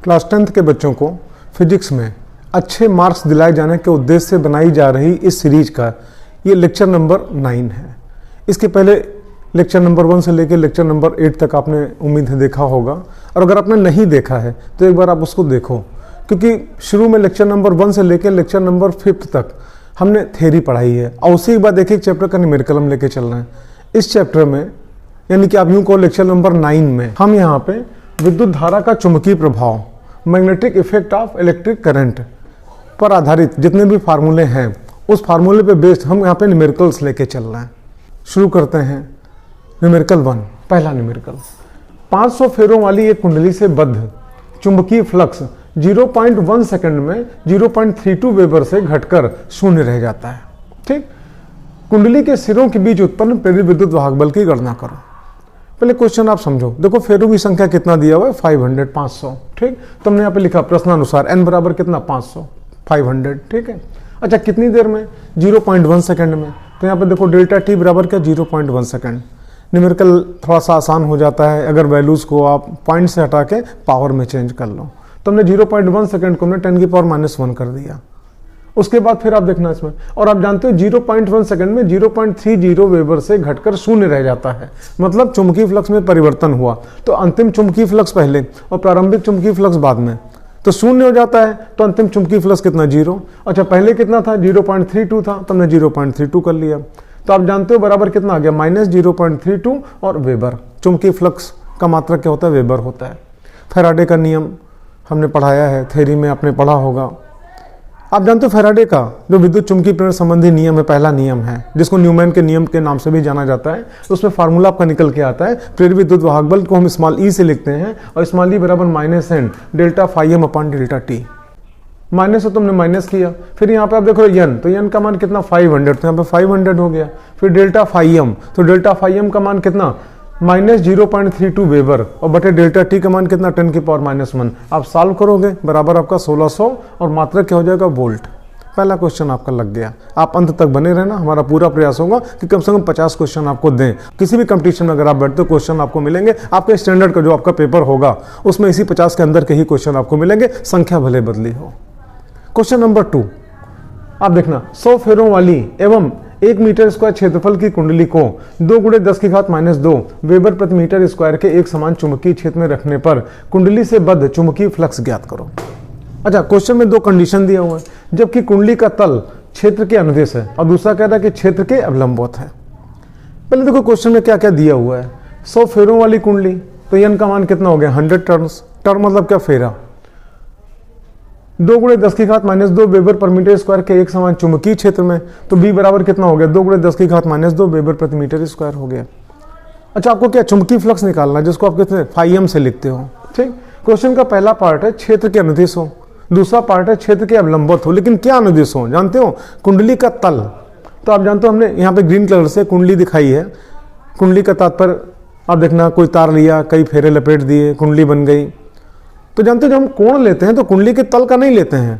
Class 10th के बच्चों को फिजिक्स में अच्छे मार्क्स दिलाए जाने के उद्देश्य से बनाई जा रही इस सीरीज का ये लेक्चर नंबर 9 है। इसके पहले लेक्चर नंबर 1 से लेकर लेक्चर नंबर 8 तक आपने उम्मीद है देखा होगा, और अगर आपने नहीं देखा है तो एक बार आप उसको देखो, क्योंकि शुरू में लेक्चर नंबर 1 से लेकर लेक्चर नंबर 5 तक हमने थ्योरी पढ़ाई है और उसी के बाद एक एक चैप्टर का न्यूमेरिकल हम लेके चल रहे हैं। इस चैप्टर में यानी कि आप यूँ कहो लेक्चर नंबर 9 में हम यहाँ पे विद्युत धारा का चुंबकीय प्रभाव, magnetic effect of electric current पर आधारित जितने भी फार्मूले हैं उस फार्मूले पे बेस्ड हम यहाँ पे न्यूमेरिकल्स लेके चल रहे हैं। शुरू करते हैं न्यूमेरिकल 1। पहला न्यूमेरिकल, 500 फेरों वाली एक कुंडली से बद्ध चुंबकीय फ्लक्स 0.1 सेकंड में 0.32 वेबर से घटकर शून्य रह जाता है। ठीक, कुंडली के सिरों के बीच उत्पन्न प्रेरित विद्युत वाहक बल की गणना करो। पहले क्वेश्चन आप समझो, देखो फेरों की संख्या कितना दिया हुआ है 500, 500। ठीक, तो हमने यहाँ पे लिखा प्रश्नानुसार n बराबर कितना 500, 500। ठीक है, अच्छा कितनी देर में 0.1 सेकंड में, तो यहाँ पे देखो डेल्टा टी बराबर क्या 0.1 सेकंड। न्यूमेरिकल थोड़ा सा आसान हो जाता है अगर वैल्यूज को आप पॉइंट से हटा के पावर में चेंज कर लो। तो हमने 0.1 सेकंड को हमने 10⁻⁻1 कर दिया। उसके बाद फिर आप देखना इसमें, और आप जानते हो 0.1 सेकंड में 0.30 वेबर से घटकर शून्य रह जाता है, मतलब चुंबकीय फ्लक्स में परिवर्तन हुआ। तो अंतिम चुंबकीय फ्लक्स पहले और प्रारंभिक चुंबकीय फ्लक्स बाद में, तो शून्य हो जाता है। तो अंतिम चुंबकीय फ्लक्स कितना 0। अच्छा पहले कितना था 0.32 था, तो हमने 0.32 कर लिया। तो आप जानते हो बराबर कितना आ गया -0.32 और वेबर। चुंबकीय फ्लक्स का मात्रक क्या होता है, वेबर होता है। फैराडे का नियम हमने पढ़ाया है, थ्योरी में आपने पढ़ा होगा। आप जानते हो फैराडे का जो विद्युत चुंबकीय प्रेरण संबंधी नियम है, पहला नियम है जिसको न्यूमैन के नियम के नाम से भी जाना जाता है। तो उसमें फार्मूला आपका निकल के आता है, प्रेरित विद्युत वाहक बल को हम स्मॉल ई से लिखते हैं और स्मॉल ई बराबर -n delta phi M upon delta T. Minus हो तो हमने माइनस किया, फिर यहाँ पे आप देखो n, तो n का मान कितना 500, तो यहाँ पे 500 हो गया। फिर डेल्टा फाई एम, तो डेल्टा फाई एम का मान कितना -0.32 वेबर और बटे डेल्टा टी का मान कितना 10⁻⁻1। आप सॉल्व करोगे बराबर आपका 1600 और मात्रक क्या हो जाएगा वोल्ट। पहला क्वेश्चन आपका लग गया। आप अंत तक बने रहना, हमारा पूरा प्रयास होगा कि कम से कम 50 क्वेश्चन आपको दें। किसी भी कंपटीशन में अगर आप बैठते हो क्वेश्चन आपको मिलेंगे, आपके स्टैंडर्ड का जो आपका पेपर होगा उसमें इसी 50 के अंदर के ही क्वेश्चन आपको मिलेंगे, संख्या भले बदली हो। क्वेश्चन नंबर 2 आप देखना, 100 फेरों वाली एवं 1 मीटर स्क्वायर क्षेत्रफल की कुंडली को 2 × 10⁻²2 वेबर प्रति मीटर स्क्वायर के एक समान चुंबकीय क्षेत्र में रखने पर कुंडली से बद्ध चुंबकीय फ्लक्स ज्ञात करो। अच्छा क्वेश्चन में 2 कंडीशन दिया हुआ है, जबकि कुंडली का तल क्षेत्र के अनुदेश है और दूसरा कह रहा है कि क्षेत्र के अवलंबवत है। पहले देखो क्वेश्चन में क्या क्या दिया हुआ है। 100 फेरों वाली कुंडली, तो n का मान कितना हो गया 100 टर्न्स। टर्न मतलब क्या, फेरा। 2 × 10⁻² वेबर पर मीटर स्क्वायर के एक समान चुंबकीय क्षेत्र में, तो b बराबर कितना हो गया 2 × 10⁻² वेबर प्रति मीटर स्क्वायर हो गया। अच्छा आपको क्या चुंबकीय फ्लक्स निकालना है, जिसको आप कितने फाई एम से लिखते हो। ठीक, क्वेश्चन का पहला पार्ट है क्षेत्र के अनुदिश हो, दूसरा पार्ट है क्षेत्र के अवलंबवत हो। लेकिन क्या अनुदिश हो जानते हो, कुंडली का तल। तो आप जानते हो हमने यहाँ पे ग्रीन कलर से कुंडली दिखाई है। कुंडली का तात्पर्य आप देखना, कोई तार लिया, कई फेरे लपेट दिए, कुंडली बन गई। तो जानते हो जब हम कोण लेते हैं तो कुंडली के तल का नहीं लेते हैं,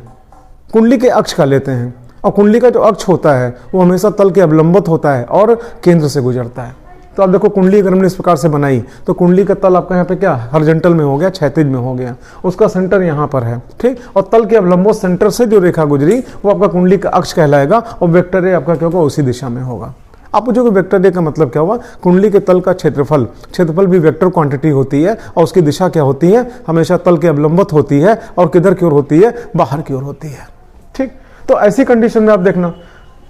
कुंडली के अक्ष का लेते हैं। और कुंडली का जो अक्ष होता है वो हमेशा तल के अवलंबित होता है और केंद्र से गुजरता है। तो आप देखो कुंडली अगर हमने इस प्रकार से बनाई तो कुंडली का तल आपका यहाँ पे क्या हॉरिजॉन्टल में हो गया, क्षैतिज में हो गया, उसका सेंटर यहाँ पर है। ठीक, और तल के अवलंबों सेंटर से जो रेखा गुजरी वो आपका कुंडली का अक्ष कहलाएगा और वेक्टर ए आपका क्या होगा उसी दिशा में होगा। आप पूछोगे वेक्टर ए का मतलब क्या हुआ, कुंडली के तल का क्षेत्रफल, क्षेत्रफल भी वेक्टर क्वांटिटी होती है और उसकी दिशा क्या होती है, हमेशा तल के अवलंबित होती है और किधर की ओर होती है, बाहर की ओर होती है। ठीक, तो ऐसी कंडीशन में आप देखना,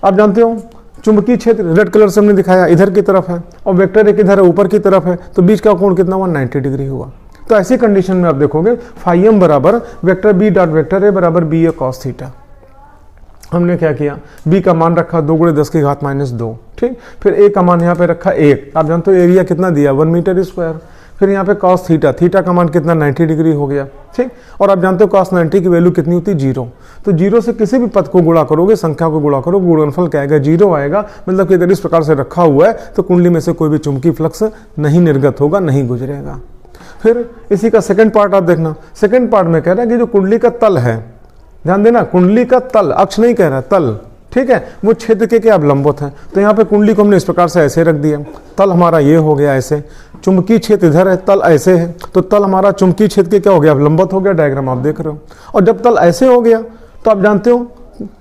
आप जानते हो चुंबकीय क्षेत्र रेड कलर से हमने दिखाया इधर की तरफ है और वेक्टर ए किधर है, ऊपर की तरफ है, तो बीच का कोण कितना हुआ 90 डिग्री हुआ। तो ऐसी कंडीशन में आप देखोगे फाई एम बराबर vector B dot vector A बराबर बी ए कॉस थीटा। हमने क्या किया, b का मान रखा 2 × 10⁻²। ठीक, फिर a का मान यहाँ पे रखा 1। आप जानते हो एरिया कितना दिया 1 मीटर स्क्वायर। फिर यहाँ पे cos थीटा, थीटा का मान कितना 90 डिग्री हो गया। ठीक, और आप जानते हो cos 90 की वैल्यू कितनी होती है 0। तो 0 से किसी भी पद को गुणा करोगे, संख्या को गुणा करोगे, गुणनफल क्या आएगा 0 आएगा। मतलब कि अगर इस प्रकार से रखा हुआ है तो कुंडली में से कोई भी चुंबकीय फ्लक्स नहीं निर्गत होगा, नहीं गुजरेगा। फिर इसी का सेकेंड पार्ट आप देखना, सेकेंड पार्ट में कह रहा है कि जो कुंडली का तल है, ध्यान देना कुंडली का तल, अक्ष नहीं कह रहा, तल। ठीक है, वो क्षेत्र के क्या अवलंबित हैं। तो यहाँ पे कुंडली को हमने इस प्रकार से ऐसे रख दिया, तल हमारा ये हो गया ऐसे, चुंबकीय क्षेत्र इधर है, तल ऐसे है, तो तल हमारा चुंबकीय क्षेत्र के क्या हो गया, अवलंबित हो गया। डायग्राम आप देख रहे हो। और जब तल ऐसे हो गया तो आप जानते हो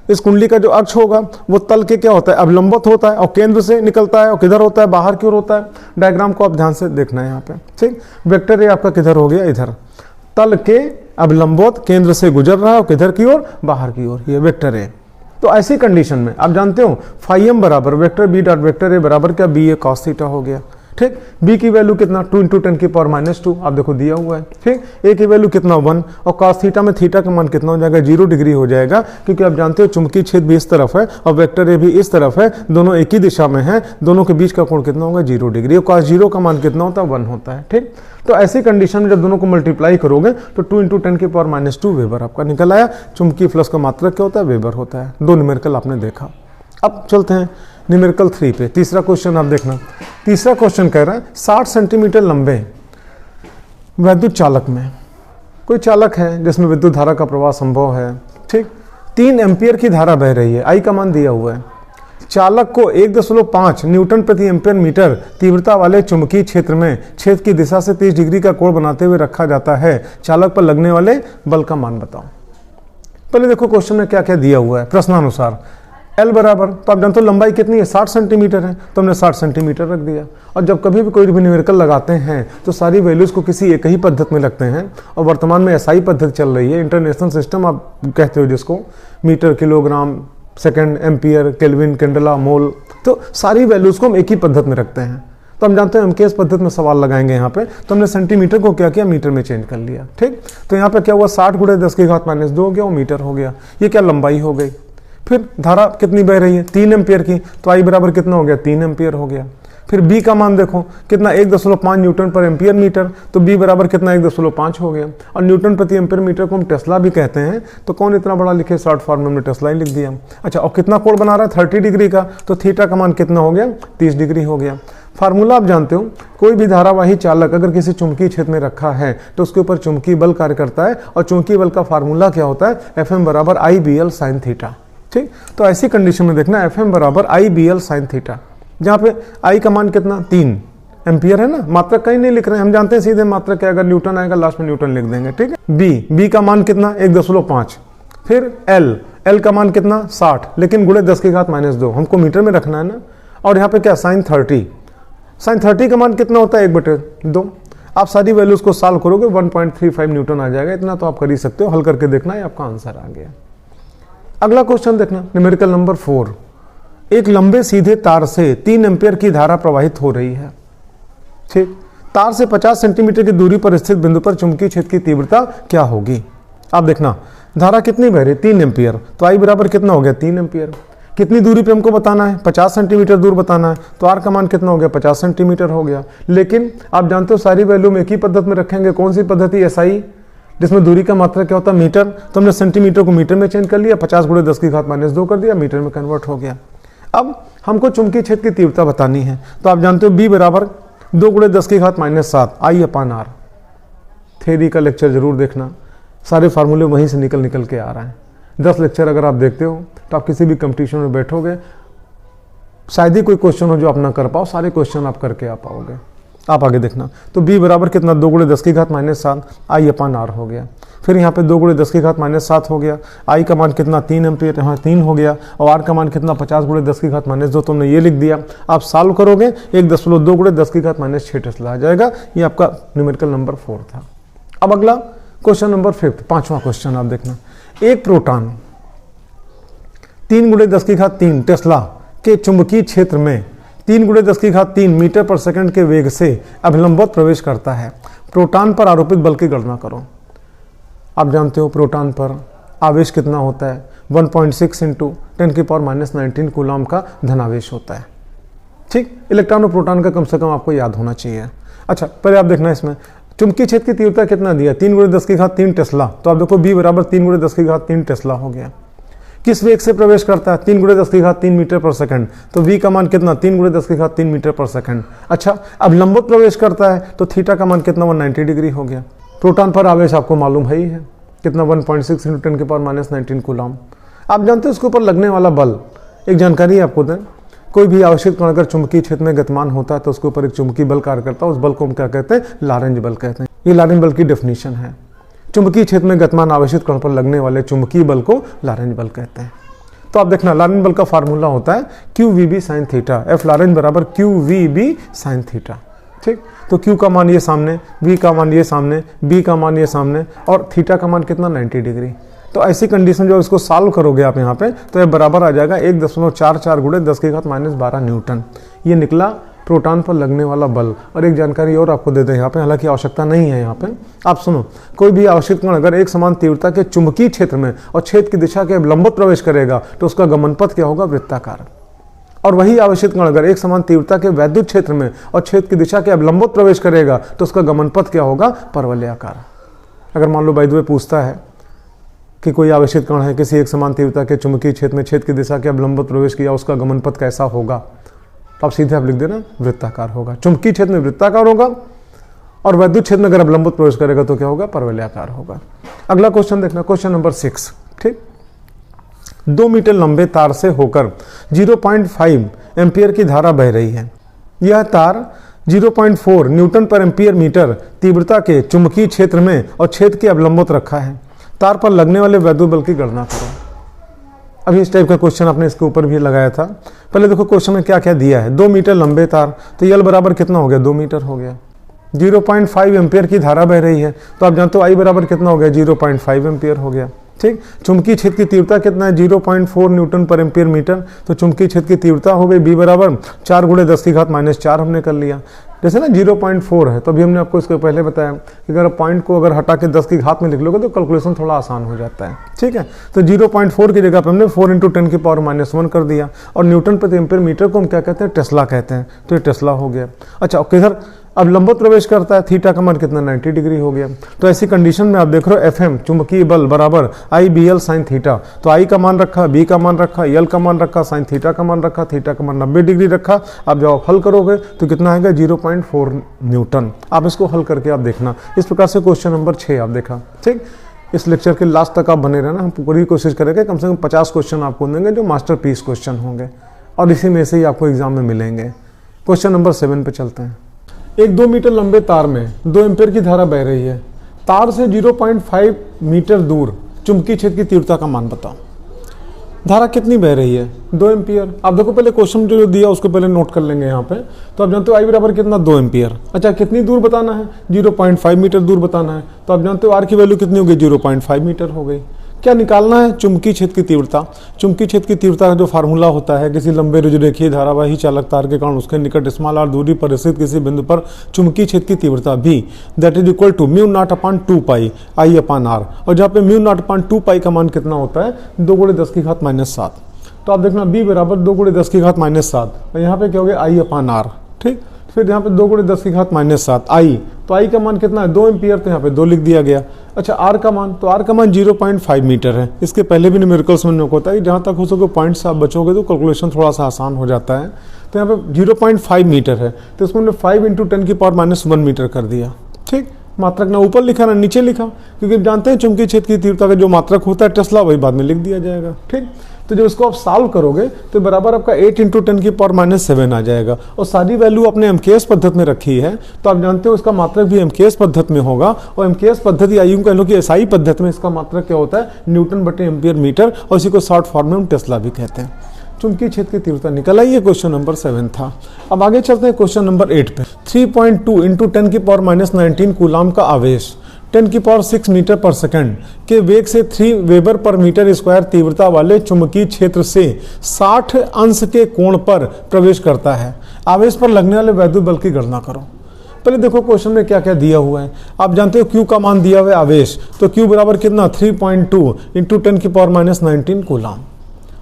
इस कुंडली का जो अक्ष होगा वो तल के क्या होता है, अवलंबित होता है और केंद्र से निकलता है। और किधर होता है, बाहर की ओर होता है। डायग्राम को आप ध्यान से देखना है यहाँ पे, ठीक। वेक्टर ए आपका किधर हो गया, इधर, तल के अवलंबित केंद्र से गुजर रहा है और किधर की ओर, बाहर की ओर, ये वेक्टर ए। तो ऐसी कंडीशन में आप जानते हो फाई एम बराबर vector B dot vector A बराबर क्या, बी ए कॉस थीटा हो गया, ठीक। बी की वैल्यू कितना, 2 × 10⁻², आप देखो दिया हुआ है, ठीक। ए की वैल्यू कितना, 1, और कॉस थीटा में थीटा का मान कितना हो जाएगा, 0 डिग्री हो जाएगा, क्योंकि आप जानते हो चुंबकीय क्षेत्र भी इस तरफ है और वेक्टर ए भी इस तरफ है, दोनों एक ही दिशा में है, दोनों के बीच का कोण कितना होगा, 0 डिग्री। और कॉस 0 का मान कितना होता है, 1 होता है, ठीक। तो ऐसी कंडीशन में जब दोनों को मल्टीप्लाई करोगे तो 2 × 10⁻² वेबर आपका निकल आया। चुंबकीय फ्लक्स का मात्रक क्या होता है, वेबर होता है। 2 न्यूमेरिकल आपने देखा। अब चलते हैं न्यूमेरिकल 3 पे। तीसरा क्वेश्चन आप देखना। तीसरा क्वेश्चन कह रहा है 60 सेंटीमीटर लंबे विद्युत चालक में कोई चालक है जिसमें विद्युत धारा का प्रवाह संभव है, ठीक। 3 एम्पियर की धारा बह रही है, आई का मान दिया हुआ है। चालक को 1.5 न्यूटन प्रति एम्पियर मीटर तीव्रता वाले चुंबकीय क्षेत्र में क्षेत्र की दिशा से 30 डिग्री का कोण बनाते हुए रखा जाता है। चालक पर लगने वाले बल का मान बताओ। पहले देखो क्वेश्चन में क्या क्या दिया हुआ है प्रश्नानुसार। L बराबर, तो आप जानते हो लंबाई कितनी है, 60 सेंटीमीटर है, तो हमने 60 सेंटीमीटर रख दिया। और जब कभी भी कोई भी न्यूमेरिकल लगाते हैं तो सारी वैल्यूज को किसी एक ही पद्धति में लगते हैं। और वर्तमान में SI पद्धति चल रही है, इंटरनेशनल सिस्टम आप कहते हो जिसको, metre, kilogram, second, ampere, kelvin, candela, mole, तो सारी वैल्यूज को हम एक ही पद्धति में रखते हैं। तो हम जानते हैं हम किस पद्धति में सवाल लगाएंगे यहाँ पे, तो हमने सेंटीमीटर को क्या किया, मीटर में चेंज कर लिया, ठीक। तो यहाँ पे क्या हुआ, 60 × 10⁻² हो गया, वो मीटर हो गया। ये क्या लंबाई हो गई। फिर धारा कितनी बह रही है, 3 एम्पियर की, तो आई बराबर कितना हो गया, 3 एम्पियर हो गया। फिर बी का मान देखो कितना, 1.5 न्यूटन पर एम्पियर मीटर, तो बी बराबर कितना, 1.5 हो गया। और न्यूटन प्रति एम्पियर मीटर को हम टेस्ला भी कहते हैं, तो कौन इतना बड़ा लिखे, शॉर्ट फॉर्म में हमने टेस्ला ही लिख दिया। अच्छा, और कितना कोण बना रहा है, 30 डिग्री का, तो थीटा का मान कितना हो गया, 30 डिग्री हो गया। फार्मूला आप जानते हो, कोई भी धारावाही चालक अगर किसी चुंबकीय क्षेत्र में रखा है तो उसके ऊपर चुंबकीय बल कार्य करता है, और चुंबकीय बल का फार्मूला क्या होता है, Fm बराबर IBL sin थीटा, ठीक। तो ऐसी कंडीशन में देखना Fm बराबर IBL sin थीटा, जहाँ पे I का मान कितना, 3 एम्पियर है ना, मात्रक कहीं नहीं लिख रहे हैं, हम जानते हैं सीधे मात्रक क्या, अगर न्यूटन आएगा लास्ट में न्यूटन लिख देंगे, ठीक है। बी का मान कितना, 1.5। फिर L का मान कितना, 60, लेकिन गुणे 10⁻², हमको मीटर में रखना है ना। और यहाँ पे क्या, sin 30 का मान कितना होता है, 1/2। आप सारी वैल्यूज को सॉल्व करोगे 1.35 न्यूटन आ जाएगा। इतना तो आप कर ही सकते हो, हल करके देखना, ये आपका आंसर आ गया। अगला क्वेश्चन देखना, न्यूमेरिकल नंबर 4। एक लंबे सीधे तार से 3 एम्पियर की धारा प्रवाहित हो रही है, ठीक। तार से 50 सेंटीमीटर की दूरी पर स्थित बिंदु पर चुंबकीय क्षेत्र की तीव्रता क्या होगी। आप देखना धारा कितनी बह रही है, 3 एम्पियर, तो आई बराबर कितना हो गया, 3 एम्पियर। कितनी दूरी पे हमको बताना है, 50 सेंटीमीटर दूर बताना है, तो आर का मान कितना हो गया, 50 सेंटीमीटर हो गया। लेकिन आप जानते हो सारी वैल्यू में एक ही पद्धति में रखेंगे, कौन सी पद्धति, SI, जिसमें दूरी का मात्रा क्या होता है, मीटर। तो हमने सेंटीमीटर को मीटर में चेंज कर लिया, 50 × 10⁻² कर दिया, मीटर में कन्वर्ट हो गया। अब हमको चुंबकीय क्षेत्र की तीव्रता बतानी है, तो आप जानते हो B बराबर 2 × 10⁻⁷ I/R। थ्योरी का लेक्चर जरूर देखना, सारे फार्मूले वहीं से निकल के आ रहे हैं। 10 लेक्चर अगर आप देखते हो तो आप किसी भी कंपटीशन में बैठोगे, शायद ही कोई क्वेश्चन हो जो आप ना कर पाओ, सारे क्वेश्चन आप करके आ पाओगे। आप आगे देखना, तो B बराबर कितना, 2 × 10⁻⁷ I/R हो गया। फिर यहाँ पे 2 × 10⁻⁷ हो गया, I का मान कितना, 3 एम्पियर, यहाँ 3 हो गया, और R का मान कितना, 50 × 10⁻², तो हमने ये लिख दिया। आप सॉल्व करोगे 1.2 × 10⁻6 टेस्ला आ जाएगा। ये आपका न्यूमेरिकल नंबर 4 था। अब अगला क्वेश्चन नंबर 5, 5वां क्वेश्चन आप देखना। एक प्रोटॉन 3 × 10⁻³ टेस्ला के चुंबकीय क्षेत्र में 3 × 10⁻³ मीटर पर सेकंड के वेग से अभिलंबित प्रवेश करता है। प्रोटॉन पर आरोपित बल की गणना करो। आप जानते हो प्रोटॉन पर आवेश कितना होता है, 1.6 × 10⁻⁻19 कूलम का धनावेश होता है, ठीक। इलेक्ट्रॉन और प्रोटॉन का कम से कम आपको याद होना चाहिए। अच्छा, पहले आप देखना इसमें चुंबकीय क्षेत्र की तीव्रता कितना दिया, 3 × 10⁻³ टेस्ला, तो आप देखो B बराबर 3 × 10⁻³ टेस्ला हो गया। किस वेग से प्रवेश करता है, 3 × 10⁻³ मीटर पर सेकंड, तो V का मान कितना, 3 × 10⁻³ मीटर पर सेकंड। अच्छा, अब लंबवत प्रवेश करता है तो थीटा का मान कितना, 190 डिग्री हो गया। प्रोटॉन पर आवेश आपको मालूम है ही है कितना, 1.6 × 10⁻⁻19 कूलम। आप जानते हो उसके ऊपर लगने वाला बल एक जानकारी आपको दें, कोई भी आवेशित कण अगर चुंबकीय क्षेत्र में गतिमान होता है तो उसके ऊपर एक चुंबकीय बल कार्य करता है, उस बल को हम क्या कहते हैं? लॉरेंज बल कहते हैं। ये लॉरेंज बल की डेफिनेशन है। चुंबकीय क्षेत्र में गतिमान आवेशित कण पर लगने वाले चुंबकीय बल को लॉरेंज बल कहते हैं। तो आप देखना, लॉरेंज बल का फार्मूला होता है QVB sin theta, F Lorentz बराबर QVB sin थीटा। ठीक, तो Q का मान ये सामने, V का मान ये सामने, B का मान ये सामने और थीटा का मान कितना? 90 डिग्री। तो ऐसी कंडीशन जो इसको सॉल्व करोगे आप यहाँ पे, तो ये बराबर आ जाएगा 1.44 गुणे 10⁻12 न्यूटन। ये निकला प्रोटॉन पर लगने वाला बल। और एक जानकारी और आपको दे दें यहाँ पे, हालांकि आवश्यकता नहीं है यहाँ पे, आप सुनो, कोई भी आवेशित कण अगर एक समान तीव्रता के चुंबकीय क्षेत्र में और छेद की दिशा के लंबवत प्रवेश करेगा तो उसका गमन पथ क्या होगा? वृत्ताकार। और वही आवेशित कण अगर एक समान तीव्रता के वैद्युत क्षेत्र में और छेद की दिशा के अवलंबित प्रवेश करेगा तो उसका गमन पथ क्या होगा? परवलयाकार। अगर मान लो बाय द वे पूछता है कि कोई आवेशित कण है किसी एक समान तीव्रता के चुंबकीय क्षेत्र में छेद की दिशा के अवलंबित प्रवेश किया, उसका गमन पथ कैसा होगा? तो आप सीधे आप लिख देना वृत्ताकार होगा। चुंबकीय क्षेत्र में वृत्ताकार होगा और वैद्युत क्षेत्र में अगर अवलंबित प्रवेश करेगा तो क्या होगा? परवलयाकार होगा। अगला क्वेश्चन देखना, क्वेश्चन नंबर 6। ठीक, 2 मीटर लंबे तार से होकर 0.5 एम्पियर की धारा बह रही है। यह तार 0.4 न्यूटन पर एम्पियर मीटर तीव्रता के चुंबकीय क्षेत्र में और छेद के अवलंबित रखा है। तार पर लगने वाले वैद्युत बल की गणना करो। अभी इस टाइप का क्वेश्चन आपने इसके ऊपर भी लगाया था। पहले देखो क्वेश्चन में क्या क्या दिया है। 2 मीटर लंबे तार, तो यल बराबर कितना हो गया? 2 मीटर हो गया। 0.5 एम्पियर की धारा बह रही है, तो आप जानते हो आई बराबर कितना हो गया? 0.5 एम्पियर हो गया। ठीक, चुंबकीय क्षेत्र की तीव्रता कितना है? 0.4 न्यूटन पर एम्पियर मीटर। तो चुंबकीय क्षेत्र की तीव्रता हो गई B बराबर 4 गुणे 10⁻⁴ हमने कर लिया। जैसे ना 0.4 है, तो अभी हमने आपको इसको पहले बताया कि अगर पॉइंट को अगर हटा के 10 की घात में लिख लोगे तो कैलकुलेशन थोड़ा आसान हो जाता है। ठीक है, तो 0.4 की जगह पर हमने 4 × 10⁻⁻1 कर दिया। और न्यूटन प्रति एम्पियर मीटर को हम क्या कहते हैं? टेस्ला कहते हैं। तो ये टेस्ला हो गया। अच्छा, किधर अब लंबवत प्रवेश करता है? थीटा का मान कितना? 90 डिग्री हो गया। तो ऐसी कंडीशन में आप देख रहे हो FM चुंबकीय बल बराबर IBL sin थीटा। तो I का मान रखा, B का मान रखा, L का मान रखा, sin थीटा का मान रखा, थीटा का मान 90 डिग्री रखा। आप जब आप हल करोगे तो कितना आएगा? 0.4 न्यूटन। आप इसको हल करके आप देखना। इस प्रकार से क्वेश्चन नंबर 6 आप देखा। ठीक, इस लेक्चर के लास्ट तक आप बने रहना, हम पूरी कोशिश करेंगे कम से कम 50 क्वेश्चन आपको देंगे जो मास्टर पीस क्वेश्चन होंगे और इसी में से ही आपको एग्जाम में मिलेंगे। क्वेश्चन नंबर 7 पे चलते हैं। एक 2 मीटर लंबे तार में 2 एम्पियर की धारा बह रही है। तार से 0.5 मीटर दूर चुंबकीय क्षेत्र की तीव्रता का मान बताओ। धारा कितनी बह रही है? 2 एम्पियर। आप देखो पहले क्वेश्चन जो दिया उसको पहले नोट कर लेंगे यहाँ पे। तो आप जानते हो आई बराबर कितना? 2 एम्पियर। अच्छा, कितनी दूर बताना है? 0.5 मीटर दूर बताना है। तो आप जानते हो आर की वैल्यू कितनी हो गई? 0.5 मीटर हो गई। क्या निकालना है? चुंबकीय क्षेत्र की तीव्रता। चुंबकीय क्षेत्र की तीव्रता का जो फार्मूला होता है, किसी लंबे रुजुरेखीय धारावाही चालक तार के कारण उसके निकट r दूरी पर स्थित किसी बिंदु पर चुंबकीय क्षेत्र की तीव्रता V that is equal to μ0/2 pi I/r। और जहाँ पे μ0/2 पाई का मान कितना होता है? 2 × 10⁻⁷। तो आप देखना B बराबर 2 × 10⁻⁷ और यहाँ पे क्या हो गया? I/r। ठीक, फिर यहाँ पे 2 × 10⁻⁷ I, तो I का मान कितना है? 2 एम्पियर। तो यहाँ पे 2 लिख दिया गया। अच्छा, R का मान, तो R का मान 0.5 मीटर है। इसके पहले भी न्यूमेरिकल्स में होता है जहाँ तक हो सके पॉइंट से आप बचोगे तो कैलकुलेशन थोड़ा सा आसान हो जाता है। तो यहाँ पे 0.5 मीटर है, तो इसको हमने 5 × 10⁻⁻1 मीटर कर दिया। ठीक, मात्रक ना ऊपर लिखा ना नीचे लिखा, क्योंकि जानते हैं चुंबकीय क्षेत्र की तीव्रता का जो मात्रक होता है टेस्ला, वही बाद में लिख दिया जाएगा। ठीक, तो जब इसको आप सॉल्व करोगे तो बराबर आपका 8 × 10⁻⁷ आ जाएगा। और सारी वैल्यू आपने MKS पद्धति में रखी है, तो आप जानते हो इसका मात्रक भी MKS पद्धति में होगा। और MKS पद्धति या यूं कह लो कि SI पद्धति में इसका मात्रक क्या होता है? न्यूटन बटे एम्पियर मीटर, और इसी को शॉर्ट फॉर्म में हम टेस्ला भी कहते हैं। चुंबकीय क्षेत्र की तीव्रता निकल आई। ये क्वेश्चन नंबर 7 था। अब आगे चलते हैं क्वेश्चन नंबर 8 पे। 3.2 × 10⁻⁻19 कूलाम का आवेश 10⁻6 मीटर पर सेकंड के वेग से 3 वेबर पर मीटर स्क्वायर तीव्रता वाले चुंबकीय क्षेत्र से 60 अंश के कोण पर प्रवेश करता है। आवेश पर लगने वाले वैद्युत बल की गणना करो। पहले देखो क्वेश्चन में क्या क्या दिया हुआ है। आप जानते हो Q का मान दिया हुआ है आवेश, तो Q बराबर कितना? 3.2 × 10⁻⁻19 कूलाम।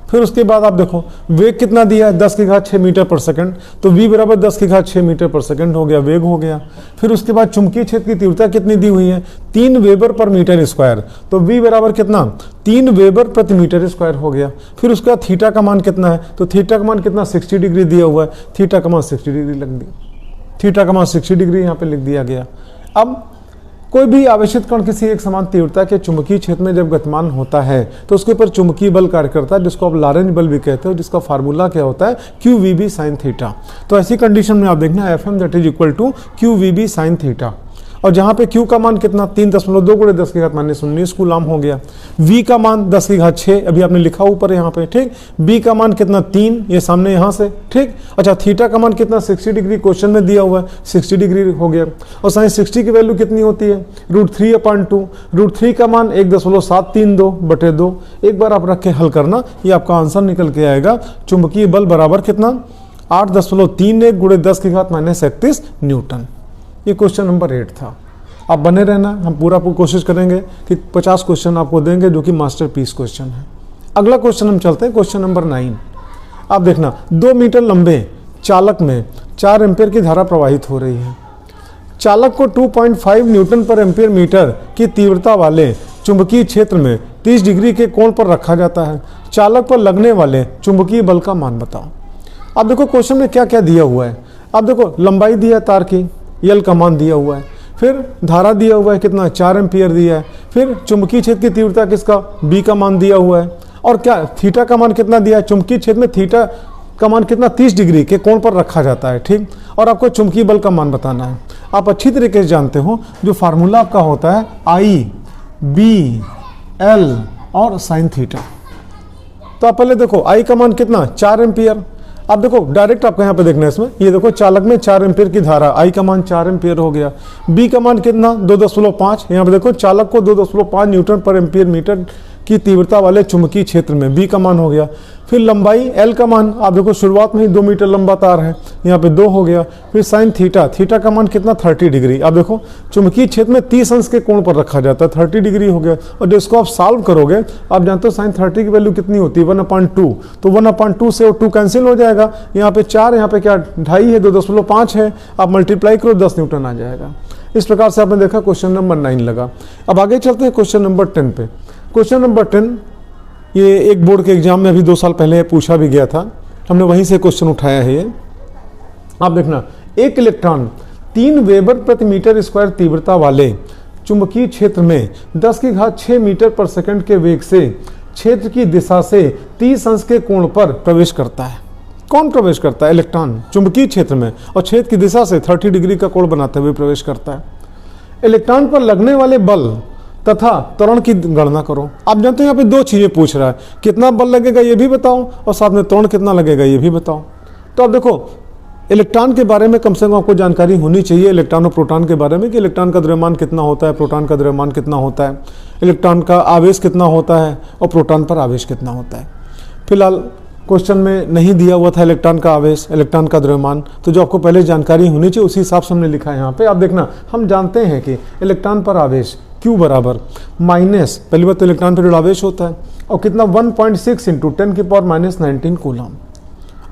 फिर उसके बाद आप देखो वेग कितना दिया है? 10⁶ मीटर पर सेकंड। तो V बराबर 10⁶ मीटर पर सेकंड हो गया, वेग हो गया। फिर उसके बाद चुंबकीय क्षेत्र की तीव्रता कितनी दी हुई है? 3 वेबर पर मीटर स्क्वायर। तो V बराबर कितना? 3 वेबर प्रति मीटर स्क्वायर हो गया। फिर उसका थीटा का मान कितना है? तो थीटा का मान कितना? 60 डिग्री दिया हुआ है। थीटा का मान 60 डिग्री लग दिया। थीटा का मान 60 डिग्री यहाँ पे लिख दिया गया। अब कोई भी आवेशित कण किसी एक समान तीव्रता के चुंबकीय क्षेत्र में जब गतिमान होता है तो उसके ऊपर चुंबकीय बल कार्य करता है, जिसको आप लॉरेंज बल भी कहते हो, जिसका फार्मूला क्या होता है QVB sin थीटा। तो ऐसी कंडीशन में आप देखना FM that is equal to QVB sin theta, और जहां पे Q का मान कितना 3.2 × 10⁻⁻19 कूलाम हो गया, V का मान 10⁶ अभी आपने लिखा ऊपर यहाँ पे, ठीक। B का मान कितना 3, ये सामने यहाँ से, ठीक। अच्छा, थीटा का मान कितना 60 डिग्री क्वेश्चन में दिया हुआ है, 60 डिग्री हो गया। और साइन 60 की वैल्यू कितनी होती है √3/2, √3 का मान 1.732/2। एक बार आप रख के हल करना, ये आपका आंसर निकल के आएगा। चुंबकीय बल बराबर कितना 8.31 × 10⁻31 न्यूटन। ये क्वेश्चन नंबर 8 था। आप बने रहना, हम पूरा कोशिश करेंगे कि 50 क्वेश्चन आपको देंगे जो कि मास्टरपीस क्वेश्चन है। अगला क्वेश्चन हम चलते हैं, क्वेश्चन नंबर 9। आप देखना, 2 मीटर लंबे चालक में 4 एम्पीयर की धारा प्रवाहित हो रही है। चालक को 2.5 न्यूटन पर एम्पीयर मीटर की तीव्रता वाले चुंबकीय क्षेत्र में 30 डिग्री के कोण पर रखा जाता है। चालक पर लगने वाले चुंबकीय बल का मान बताओ। अब देखो क्वेश्चन में क्या क्या दिया हुआ है। अब देखो लंबाई दिया है तार की, L का मान दिया हुआ है, फिर धारा दिया हुआ है कितना 4 एम्पीयर दिया है, फिर चुंबकीय क्षेत्र की तीव्रता किसका B का मान दिया हुआ है, और क्या थीटा का मान कितना दिया है। चुंबकीय क्षेत्र में थीटा का मान कितना 30 डिग्री के कोण पर रखा जाता है, ठीक। और आपको चुंबकीय बल का मान बताना है। आप अच्छी तरीके से जानते हो जो फार्मूला आपका होता है I/B/L और साइन थीटा। तो आप पहले देखो I का मान कितना 4 एम्पीयर। आप देखो डायरेक्ट आपको यहाँ पे देखना है इसमें, ये देखो चालक में 4 एम्पीयर की धारा, I का मान 4 एम्पीयर हो गया। B का मान कितना 2.5, यहाँ पे देखो चालक को 2.5 न्यूटन पर एम्पीयर मीटर की तीव्रता वाले चुंबकीय क्षेत्र में B का मान हो गया। फिर लंबाई L का मान आप देखो शुरुआत में ही 2 मीटर लंबा तार है, यहाँ पे 2 हो गया। फिर साइन थीटा, थीटा का मान कितना 30 डिग्री। आप देखो चुंबकीय क्षेत्र में 30 अंश के कोण पर रखा जाता है, 30 डिग्री हो गया। और जो इसको आप सॉल्व करोगे, आप जानते हो साइन 30 की वैल्यू कितनी होती है 1/2। तो 1/2 से 2 कैंसिल हो जाएगा, यहाँ पे 4, यहाँ पे क्या 2.5 है, 2.5 है, आप मल्टीप्लाई करो 10 न्यूटन आ जाएगा। इस प्रकार से आपने देखा क्वेश्चन नंबर 9 लगा। अब आगे चलते हैं क्वेश्चन नंबर 10 पे। क्वेश्चन नंबर 10 ये एक बोर्ड के एग्जाम में अभी 2 साल पहले पूछा भी गया था, हमने वहीं से क्वेश्चन उठाया है ये। आप देखना, एक इलेक्ट्रॉन 3 वेबर प्रति मीटर स्क्वायर तीव्रता वाले चुंबकीय क्षेत्र में 10⁶ मीटर पर सेकंड के वेग से क्षेत्र की दिशा से 30 अंश के कोण पर प्रवेश करता है। कौन प्रवेश करता है? इलेक्ट्रॉन चुंबकीय क्षेत्र में, और क्षेत्र की दिशा से 30 डिग्री का कोण बनाते हुए प्रवेश करता है। इलेक्ट्रॉन पर लगने वाले बल तथा त्वरण की गणना करो। आप जानते हैं यहाँ पे 2 चीजें पूछ रहा है, कितना बल लगेगा ये भी बताओ, और साथ में त्वरण कितना लगेगा ये भी बताओ। तो अब देखो इलेक्ट्रॉन के बारे में कम से कम आपको जानकारी होनी चाहिए, इलेक्ट्रॉन और प्रोटॉन के बारे में, कि इलेक्ट्रॉन का द्रव्यमान कितना होता है, प्रोटॉन का द्रव्यमान कितना होता है, इलेक्ट्रॉन का आवेश कितना होता है और प्रोटॉन पर आवेश कितना होता है। फिलहाल क्वेश्चन में नहीं दिया हुआ था इलेक्ट्रॉन का आवेश, इलेक्ट्रॉन का द्रव्यमान, तो जो आपको पहले जानकारी होनी चाहिए उसी हिसाब से हमने लिखा है यहाँ पे। आप देखना, हम जानते हैं कि इलेक्ट्रॉन पर आवेश Q बराबर माइनस, पहली बात तो इलेक्ट्रॉन पर आवेश होता है, और कितना 1.6 × 10⁻⁻19 कूलम।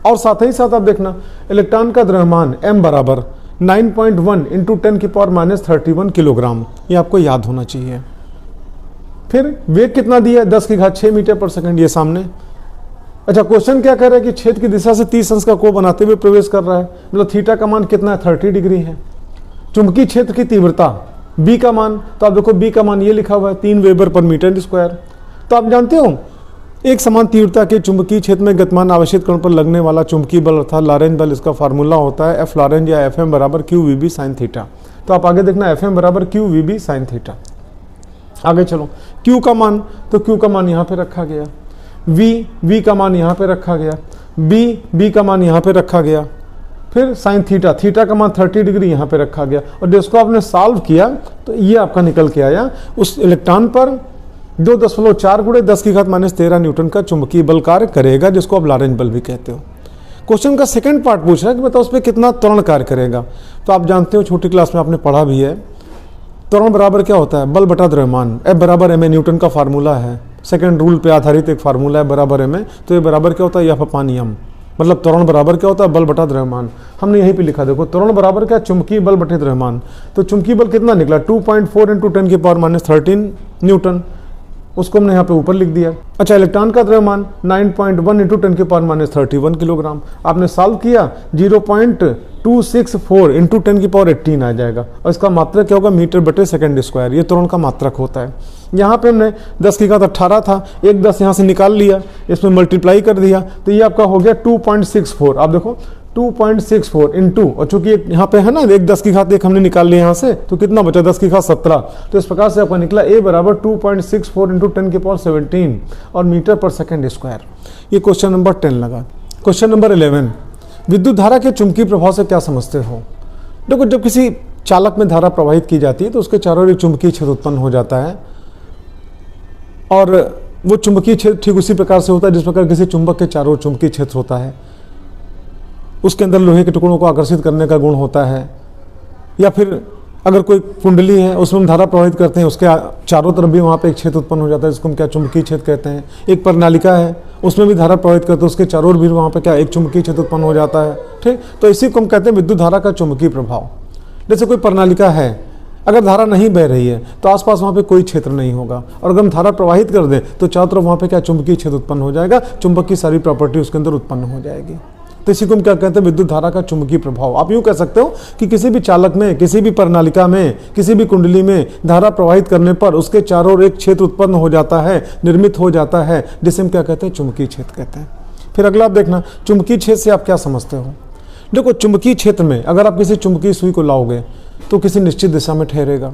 और साथ ही साथ आप देखना इलेक्ट्रॉन का द्रव्यमान M बराबर 9.1 × 10⁻31 किलोग्राम, ये आपको याद होना चाहिए। फिर वेग कितना दिया है 10⁶ मीटर पर सेकंड, ये सामने। अच्छा, क्वेश्चन क्या कह रहा है कि क्षेत्र की दिशा से 30 अंश का कोण बनाते हुए प्रवेश कर रहा है, मतलब थीटा का मान कितना है 30 डिग्री है। चुंबकीय क्षेत्र की तीव्रता B का मान, तो आप देखो B का मान ये लिखा हुआ है 3 वेबर पर मीटर स्क्वायर। तो आप जानते हो एक समान तीव्रता के चुंबकीय क्षेत्र में गतिमान आवेशित कण पर लगने वाला चुंबकीय बल अर्थात लॉरेंज बल, इसका फार्मूला होता है F लॉरेंज या FM बराबर QVB sin थीटा। तो आप आगे देखना FM बराबर QVB sin थीटा। आगे चलो, Q का मान, तो Q का मान यहाँ पे रखा गया, V का मान यहाँ पे रखा गया, B का मान यहाँ पे रखा गया, फिर साइन थीटा, थीटा का मान 30 डिग्री यहाँ पे रखा गया। और जिसको आपने सॉल्व किया तो ये आपका निकल के आया, उस इलेक्ट्रॉन पर 2.4 × 10⁻13 न्यूटन का चुंबकीय बल कार्य करेगा, जिसको आप लॉरेंज बल भी कहते हो। क्वेश्चन का सेकंड पार्ट पूछ रहा है कि बताओ उस पर कितना त्वरण कार्य करेगा। तो आप जानते हो छोटी क्लास में आपने पढ़ा भी है, त्वरण बराबर क्या होता है, बल बटा द्रव्यमान। F बराबर ma, न्यूटन का फार्मूला है, सेकंड रूल पे आधारित एक फार्मूला है, बराबर ma। तो ये बराबर क्या होता है, F अपॉन m, मतलब त्वरण बराबर क्या होता है, बल बटा द्रव्यमान। हमने यहीं पे लिखा, देखो त्वरण बराबर क्या, चुंबकीय बल बटे द्रव्यमान। तो चुंबकीय बल कितना निकला 2.4 × 10⁻13 न्यूटन। उसको हमने यहाँ पे ऊपर लिख दिया। अच्छा, इलेक्ट्रॉन का द्रव्यमान 9.1 × 10⁻³ किलोग्राम। आपने सॉल्व किया 0.264 × 10⁻18 आ जाएगा, और इसका मात्रक क्या होगा, मीटर/सेकंड²। ये त्वरण का मात्रक होता है। यहाँ पे हमने 10⁻18 था, एक 10 यहाँ से निकाल लिया, इसमें मल्टीप्लाई कर दिया, तो ये आपका हो गया 2.64। आप देखो 2.64 इंटू, और चूंकि यहाँ पे है ना एक 10⁻1 हमने निकाल लिया यहाँ से, तो कितना बचा 10⁻17। तो इस प्रकार से आपका निकला A बराबर 2.64 × 10⁻17 और मीटर/सेकंड²। ये क्वेश्चन नंबर 10 लगा। क्वेश्चन नंबर 11, विद्युत धारा के चुंबकीय प्रभाव से क्या समझते हो। देखो, जब किसी चालक में धारा प्रवाहित की जाती है तो उसके चारों ओर एक चुंबकीय क्षेत्र उत्पन्न हो जाता है, और वो चुंबकीय क्षेत्र ठीक उसी प्रकार से होता है जिस प्रकार किसी चुंबक के चारों ओर चुंबकीय क्षेत्र होता है। उसके अंदर लोहे के टुकड़ों को आकर्षित करने का गुण होता है, या फिर अगर कोई कुंडली है उसमें हम धारा प्रवाहित करते हैं, उसके चारों तरफ भी वहाँ पे एक क्षेत्र उत्पन्न हो जाता है जिसको हम क्या चुंबकीय क्षेत्र कहते हैं। एक प्रणालिका है, उसमें भी धारा प्रवाहित करते हैं, उसके चारों ओर भी वहाँ पे क्या एक चुंबकीय क्षेत्र उत्पन्न हो जाता है। ठीक, तो इसी को हम कहते हैं विद्युत धारा का चुंबकीय प्रभाव। जैसे कोई प्रणालिका है, अगर धारा नहीं बह रही है तो आसपास वहाँ पे कोई क्षेत्र नहीं होगा, और अगर हम धारा प्रवाहित कर दें तो चारों तरफ वहाँ पे क्या चुंबकीय क्षेत्र उत्पन्न हो जाएगा, चुंबक की सारी प्रॉपर्टी उसके अंदर उत्पन्न हो जाएगी। तो इसी को हम क्या कहते हैं, विद्युत धारा का चुंबकीय प्रभाव। आप यूँ कह सकते हो कि किसी भी चालक में, किसी भी प्रणालिका में, किसी भी कुंडली में धारा प्रवाहित करने पर उसके चारों ओर एक क्षेत्र उत्पन्न हो जाता है, निर्मित हो जाता है, जिसे हम क्या कहते हैं, चुंबकीय क्षेत्र कहते हैं। फिर अगला आप देखना, चुंबकीय क्षेत्र से आप क्या समझते हो। देखो, चुंबकीय क्षेत्र में अगर आप किसी चुंबकीय सुई को लाओगे तो किसी निश्चित दिशा में ठहरेगा,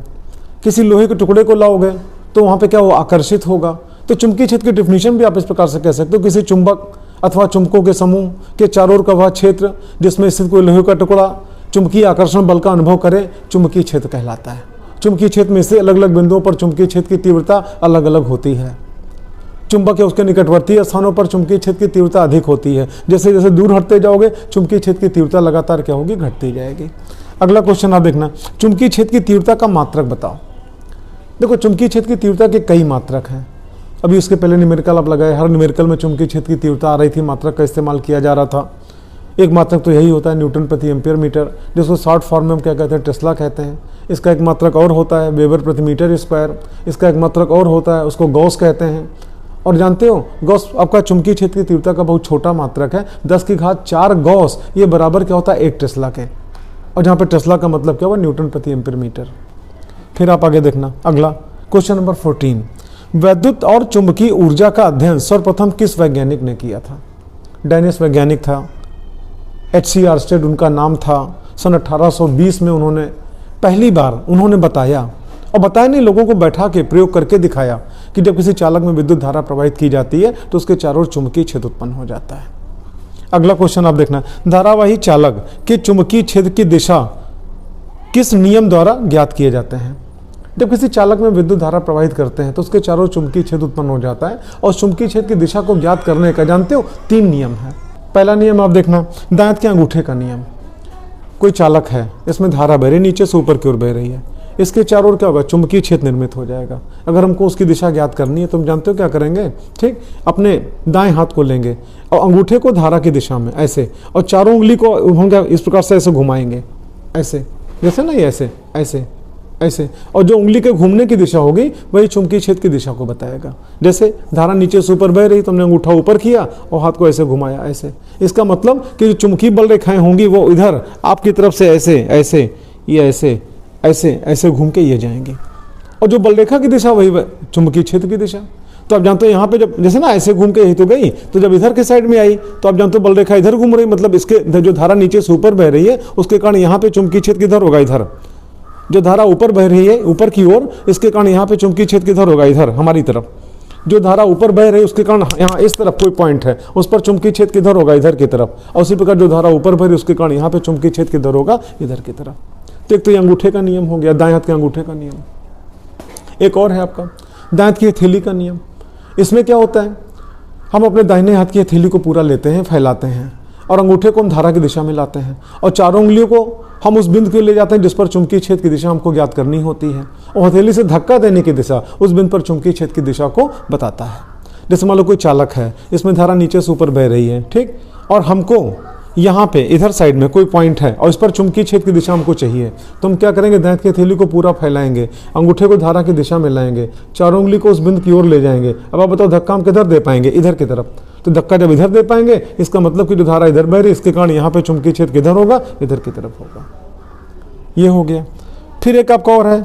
किसी लोहे के टुकड़े को लाओगे तो वहाँ पे क्या वो आकर्षित होगा। तो चुंबकीय क्षेत्र की डिफिनीशन भी आप इस प्रकार से कह सकते हो, किसी चुंबक अथवा चुंबकों के समूह के चारों ओर का वह क्षेत्र जिसमें स्थित कोई लोहे का टुकड़ा चुंबकीय आकर्षण बल का अनुभव करे, चुंबकीय क्षेत्र कहलाता है। चुंबकीय क्षेत्र में से अलग अलग बिंदुओं पर चुंबकीय क्षेत्र की तीव्रता अलग अलग होती है। चुंबक या उसके निकटवर्ती स्थानों पर चुंबकीय क्षेत्र की तीव्रता अधिक होती है। जैसे जैसे दूर हटते जाओगे चुंबकीय क्षेत्र की तीव्रता लगातार क्या होगी, घटती जाएगी। अगला क्वेश्चन आप देखना, चुंबकीय क्षेत्र की तीव्रता का मात्रक बताओ। देखो, चुंबकीय क्षेत्र की तीव्रता के कई मात्रक हैं। अभी उसके पहले न्यूमेरिकल आप लगाए, हर न्यूमेरिकल में चुंबकीय क्षेत्र की तीव्रता आ रही थी, मात्रक का इस्तेमाल किया जा रहा था। एक मात्रक तो यही होता है Nm/एम्पीयर-मीटर, जिसको शॉर्ट फॉर्म में हम क्या कहते हैं, टेस्ला कहते हैं। इसका एक मात्रक और होता है Weber/मीटर²। इसका एक मात्रक और होता है, उसको गॉस कहते हैं। और जानते हो, गॉस आपका चुंबकीय क्षेत्र की तीव्रता का बहुत छोटा मात्रक है, 10⁴ गॉस, ये बराबर क्या होता है, 1 टेस्ला के। और जहाँ पर टेस्ला का मतलब क्या हुआ, Nm/एम्पीयर-मीटर। फिर आप आगे देखना, अगला क्वेश्चन नंबर 14, वैद्युत और चुंबकीय ऊर्जा का अध्ययन सर्वप्रथम किस वैज्ञानिक ने किया था। डैनिश वैज्ञानिक था, H.C. आर्स्टेड उनका नाम था। सन 1820 में उन्होंने पहली बार उन्होंने बताया, और बताया नहीं, लोगों को बैठा के प्रयोग करके दिखाया कि जब किसी चालक में विद्युत धारा प्रवाहित की जाती है तो उसके चारों ओर चुंबकीय क्षेत्र उत्पन्न हो जाता है। अगला क्वेश्चन आप देखना, धारावाही चालक के चुंबकीय क्षेत्र की दिशा किस नियम द्वारा ज्ञात किए जाते हैं। जब किसी चालक में विद्युत धारा प्रवाहित करते हैं तो उसके चारों चुंबकीय क्षेत्र उत्पन्न हो जाता है, और चुंबकीय क्षेत्र की दिशा को ज्ञात करने का जानते हो 3 नियम है। पहला नियम आप देखना, दांत के अंगूठे का नियम। कोई चालक है, इसमें धारा बह रही, नीचे से ऊपर की ओर बह रही है, इसके चारों ओर क्या होगा, चुंबकीय क्षेत्र निर्मित हो जाएगा। अगर हमको उसकी दिशा ज्ञात करनी है तो हम जानते हो क्या करेंगे, ठीक, अपने दाएं हाथ को लेंगे और अंगूठे को धारा की दिशा में ऐसे, और चारों उंगली को हम क्या इस प्रकार से ऐसे घुमाएंगे, ऐसे, जैसे ना ये ऐसे ऐसे ऐसे, और जो उंगली के घूमने की दिशा होगी वही चुंबकीय क्षेत्र की दिशा को बताएगा। जैसे धारा नीचे से ऊपर बह रही तो हमने अंगूठा ऊपर किया और हाथ को ऐसे घुमाया, ऐसे। इसका मतलब कि जो चुंबकीय बल रेखाएं होंगी वो इधर आपकी तरफ से ऐसे ऐसे, ये ऐसे ऐसे ऐसे घूम के ये जाएंगे, और जो बल रेखा की दिशा वही चुंबकीय क्षेत्र की दिशा। तो आप जानते हो यहाँ पे जब जैसे ना ऐसे घूम के यही तो गई, तो जब इधर के साइड में आई तो आप जानते हो बल रेखा इधर घूम रही, मतलब इसके जो धारा नीचे से ऊपर बह रही है उसके कारण यहाँ पे चुंबकीय क्षेत्र किधर होगा, इधर। जो धारा ऊपर बह रही है ऊपर की ओर, इसके कारण यहाँ पे चुंबकीय क्षेत्र किधर होगा, इधर हमारी तरफ। जो धारा ऊपर बह रही है उसके कारण यहाँ इस तरफ कोई पॉइंट है, उस पर चुंबकीय क्षेत्र किधर होगा, इधर की तरफ। और उसी प्रकार जो धारा ऊपर बह रही है उसके कारण यहाँ पे चुंबकीय क्षेत्र किधर होगा, इधर की तरफ। तो एक तो ये अंगूठे का नियम हो गया, दाएं हाथ के अंगूठे का नियम। एक और है आपका दाएं हाथ की हथेली का नियम। इसमें क्या होता है, हम अपने दाहिने हाथ की हथेली को पूरा लेते हैं, फैलाते हैं, और अंगूठे को हम धारा की दिशा में लाते हैं, और चारों उंगलियों को हम उस बिंदु को ले जाते हैं जिस पर चुंबकीय क्षेत्र की दिशा हमको ज्ञात करनी होती है, और हथेली से धक्का देने की दिशा उस बिंदु पर चुंबकीय क्षेत्र की दिशा को बताता है। जैसे मान लो कोई चालक है, इसमें धारा नीचे से ऊपर बह रही है, ठीक, और हमको यहाँ पे इधर साइड में कोई पॉइंट है और इस पर चुंबकीय क्षेत्र की दिशा हमको चाहिए, तो हम क्या करेंगे, दांत की हथेली को पूरा फैलाएंगे, अंगूठे को धारा की दिशा में लाएंगे, चारों उंगली को उस बिंदु की ओर ले जाएंगे। अब आप बताओ धक्का हम किधर दे पाएंगे, इधर की तरफ। तो धक्का जब इधर दे पाएंगे, इसका मतलब कि जो धारा इधर बह रही है, इसके कारण यहाँ पे चुंबकीय क्षेत्र किधर होगा, इधर की तरफ होगा। ये हो गया। फिर एक आपका और है,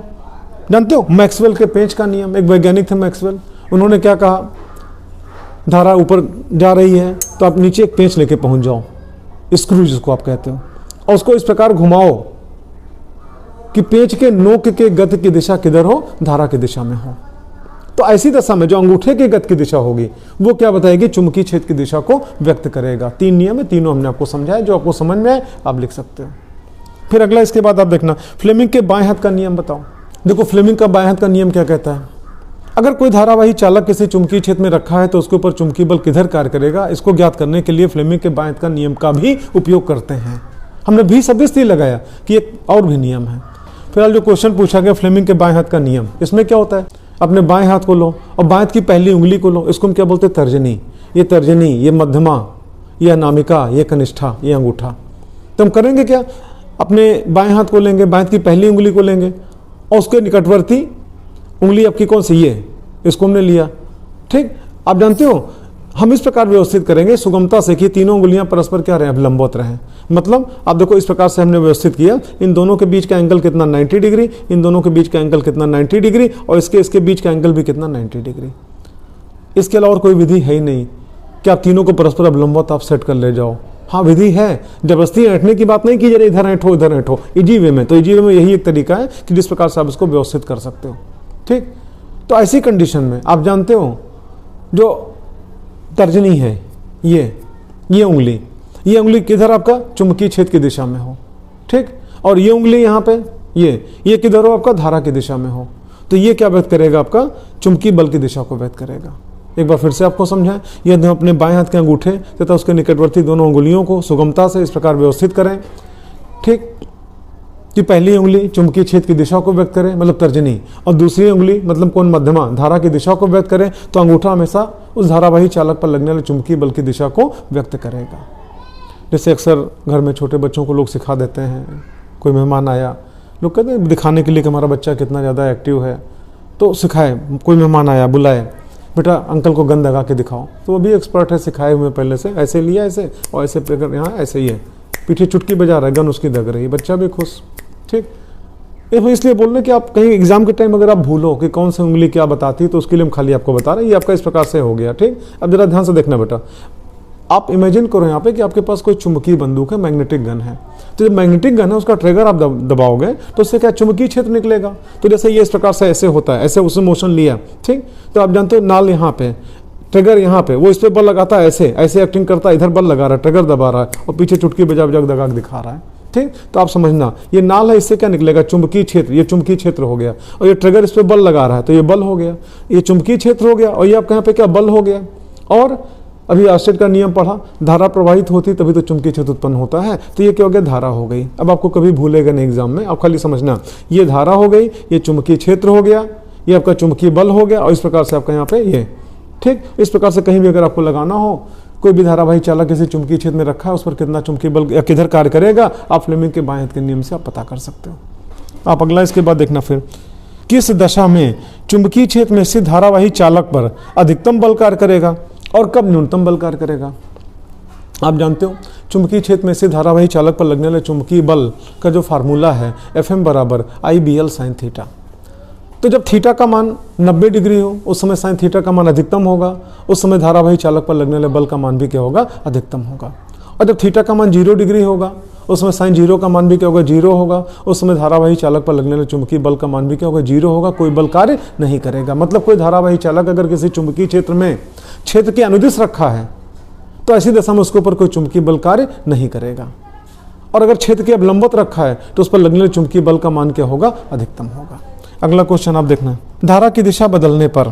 जानते हो मैक्सवेल के पेंच का नियम। एक वैज्ञानिक थे मैक्सवेल, उन्होंने क्या कहा, धारा ऊपर जा रही है तो आप नीचे एक पेंच लेके पहुंच जाओ, स्क्रू जिसको आप कहते हो, और उसको इस प्रकार घुमाओ कि पेंच के नोक के गति की दिशा किधर हो, धारा की दिशा में हो। तो ऐसी दशा में जो अंगूठे के गति की दिशा होगी वो क्या बताएगी, चुंबकीय क्षेत्र की दिशा को व्यक्त करेगा। 3 नियम है, तीनों हमने आपको समझाया, जो आपको समझ में आए आप लिख सकते हो। फिर अगला इसके बाद आप देखना, फ्लेमिंग के बाएं हाथ का नियम बताओ। देखो फ्लेमिंग का बाएं हाथ का नियम क्या कहता है, अगर कोई धारावाही चालक किसी चुंबकीय क्षेत्र में रखा है तो उसके ऊपर चुंबकीय बल किधर कार्य करेगा, इसको ज्ञात करने के लिए फ्लेमिंग के बाएं हाथ का नियम का भी उपयोग करते हैं। हमने भी शब्द इसलिए लगाया कि एक और भी नियम है। फिलहाल जो क्वेश्चन पूछा गया फ्लेमिंग के बाएं हाथ का नियम, इसमें क्या होता है, अपने बाएं हाथ को लो और बाएं हाथ की पहली उंगली को लो, इसको हम क्या बोलते हैं, तर्जनी। ये तर्जनी, ये मध्यमा, ये अनामिका, ये कनिष्ठा, ये अंगूठा। तो हम करेंगे क्या, अपने बाएं हाथ को लेंगे, बाएं हाथ की पहली उंगली को लेंगे और उसके निकटवर्ती उंगली आपकी कौन सी, ये, इसको हमने लिया। ठीक, आप जानते हो हम इस प्रकार व्यवस्थित करेंगे सुगमता से कि तीनों उंगलियां परस्पर क्या रहे, लंबवत रहें। मतलब आप देखो इस प्रकार से हमने व्यवस्थित किया, इन दोनों के बीच का एंगल कितना, 90 डिग्री, इन दोनों के बीच का एंगल कितना, 90 डिग्री, और इसके बीच का एंगल भी कितना, 90 डिग्री। इसके अलावा और कोई विधि है ही नहीं कि आप तीनों को परस्पर अब लंबवत आप सेट कर ले जाओ। हाँ विधि है, जबरदस्ती ऐंठने की बात नहीं की जा रही, इधर ऐंठो इधर ऐंठो, इजी वे में। तो इजी वे में यही एक तरीका है कि जिस प्रकार से आप इसको व्यवस्थित कर सकते हो। ठीक, तो ऐसी कंडीशन में आप जानते हो जो तर्जनी है, ये उंगली किधर आपका, चुंबकीय क्षेत्र की दिशा में हो। ठीक, और ये उंगली यहाँ पे, ये किधर हो, आपका धारा की दिशा में हो। तो ये क्या व्यक्त करेगा, आपका चुंबकीय बल की दिशा को व्यक्त करेगा। एक बार फिर से आपको समझाएं, यदि हम अपने बाएं हाथ के अंगूठे तथा उसके निकटवर्ती दोनों उंगलियों को सुगमता से इस प्रकार व्यवस्थित करें, ठीक, कि पहली उंगली चुंबकीय क्षेत्र की दिशा को व्यक्त करे, मतलब तर्जनी, और दूसरी उंगली मतलब कौन, मध्यमा, धारा की दिशा को व्यक्त करे, तो अंगूठा हमेशा उस धारावाही चालक पर लगने वाले चुंबकीय बल की दिशा को व्यक्त करेगा। जैसे अक्सर घर में छोटे बच्चों को लोग सिखा देते हैं, कोई मेहमान आया, लोग कहते हैं दिखाने के लिए कि हमारा बच्चा कितना ज़्यादा एक्टिव है, तो सिखाए, कोई मेहमान आया बुलाए, बेटा अंकल को गन लगा के दिखाओ, तो वो भी एक्सपर्ट है, सिखाए हुए पहले से, ऐसे लिया ऐसे और ऐसे पेकर यहाँ ऐसे ही है, पीछे चुटकी बजा रहा है, गन उसकी दग रही है, बच्चा भी खुश। ठीक, इसलिए बोल रहे कि आप कहीं एग्जाम के टाइम अगर आप भूलो कि कौन सी उंगली क्या बताती है, तो उसके लिए हम खाली आपको बता रहे हैं, ये आपका इस प्रकार से हो गया। ठीक, अब जरा ध्यान से देखना बेटा, आप इमेजिन करो यहाँ पे कि आपके पास कोई चुंबकीय बंदूक है, मैग्नेटिक गन है, तो जब मैग्नेटिक गन है उसका ट्रिगर आप दबाओगे तो उससे क्या, चुंबकीय क्षेत्र निकलेगा। तो जैसे ये इस प्रकार से ऐसे होता है, ऐसे उसने मोशन लिया, ठीक, तो आप जानते हो नाल यहाँ पे, ट्रिगर यहाँ पे, वो इस पे बल लगाता है, ऐसे एक्टिंग करता है, इधर बल लगा रहा है, ट्रिगर दबा रहा है और पीछे चुटकी बजा बजा दगा दिखा रहा है। ठीक, तो आप समझना ये नाल है, इससे क्या निकलेगा, चुंबकीय क्षेत्र, ये चुंबकीय क्षेत्र हो गया, और ये ट्रिगर इस पे बल लगा रहा है तो ये बल हो गया, ये चुंबकीय क्षेत्र हो गया, और ये आपके यहाँ पे क्या, बल हो गया। और अभी आर्स्टेड का नियम पढ़ा, धारा प्रवाहित होती तभी तो चुंबकीय क्षेत्र उत्पन्न होता है, तो ये क्या हो गया, धारा हो गई। अब आपको कभी भूलेगा नहीं एग्जाम में, आप खाली समझना, ये धारा हो गई, ये चुंबकीय क्षेत्र हो गया, ये आपका चुंबकीय बल हो गया, और इस प्रकार से आपका यहाँ पे ये। ठीक, इस प्रकार से कहीं भी अगर आपको लगाना हो, कोई भी धारावाही चालक किसी चुंबकीय क्षेत्र में रखा है, उस पर कितना चुंबकीय बल या किधर कार्य करेगा, आप फ्लेमिंग के बाएं हाथ के नियम से आप पता कर सकते हो। आप अगला इसके बाद देखना, फिर किस दशा में चुंबकीय क्षेत्र में स्थित धारावाही चालक पर अधिकतम बल कार्य करेगा और कब न्यूनतम बल कार्य करेगा। आप जानते हो चुंबकीय क्षेत्र में स्थित धारावाही चालक पर लगने वाले चुंबकीय बल का जो फार्मूला है, Fm बराबर IBL sin थीटा। तो जब थीटा का मान 90 डिग्री हो, उस समय साइन थीटा का मान अधिकतम होगा, उस समय धारावाही चालक पर लगने वाले बल का मान भी क्या होगा, अधिकतम होगा। और जब थीटा का मान 0 डिग्री होगा, उस समय साइन 0 का मान भी क्या होगा, 0 होगा, उस समय धारावाही चालक पर लगने वाले चुंबकीय बल का मान भी क्या होगा, 0 होगा, कोई बल कार्य नहीं करेगा। मतलब कोई धारावाही चालक अगर किसी चुंबकीय क्षेत्र में क्षेत्र के अनुदिश रखा है तो ऐसी दशा में उसके ऊपर कोई चुंबकीय बल कार्य नहीं करेगा, और अगर क्षेत्र के अवलंबित रखा है तो उस पर लगने वाले चुंबकीय बल का मान क्या होगा, अधिकतम होगा। अगला क्वेश्चन आप देखना, धारा की दिशा बदलने पर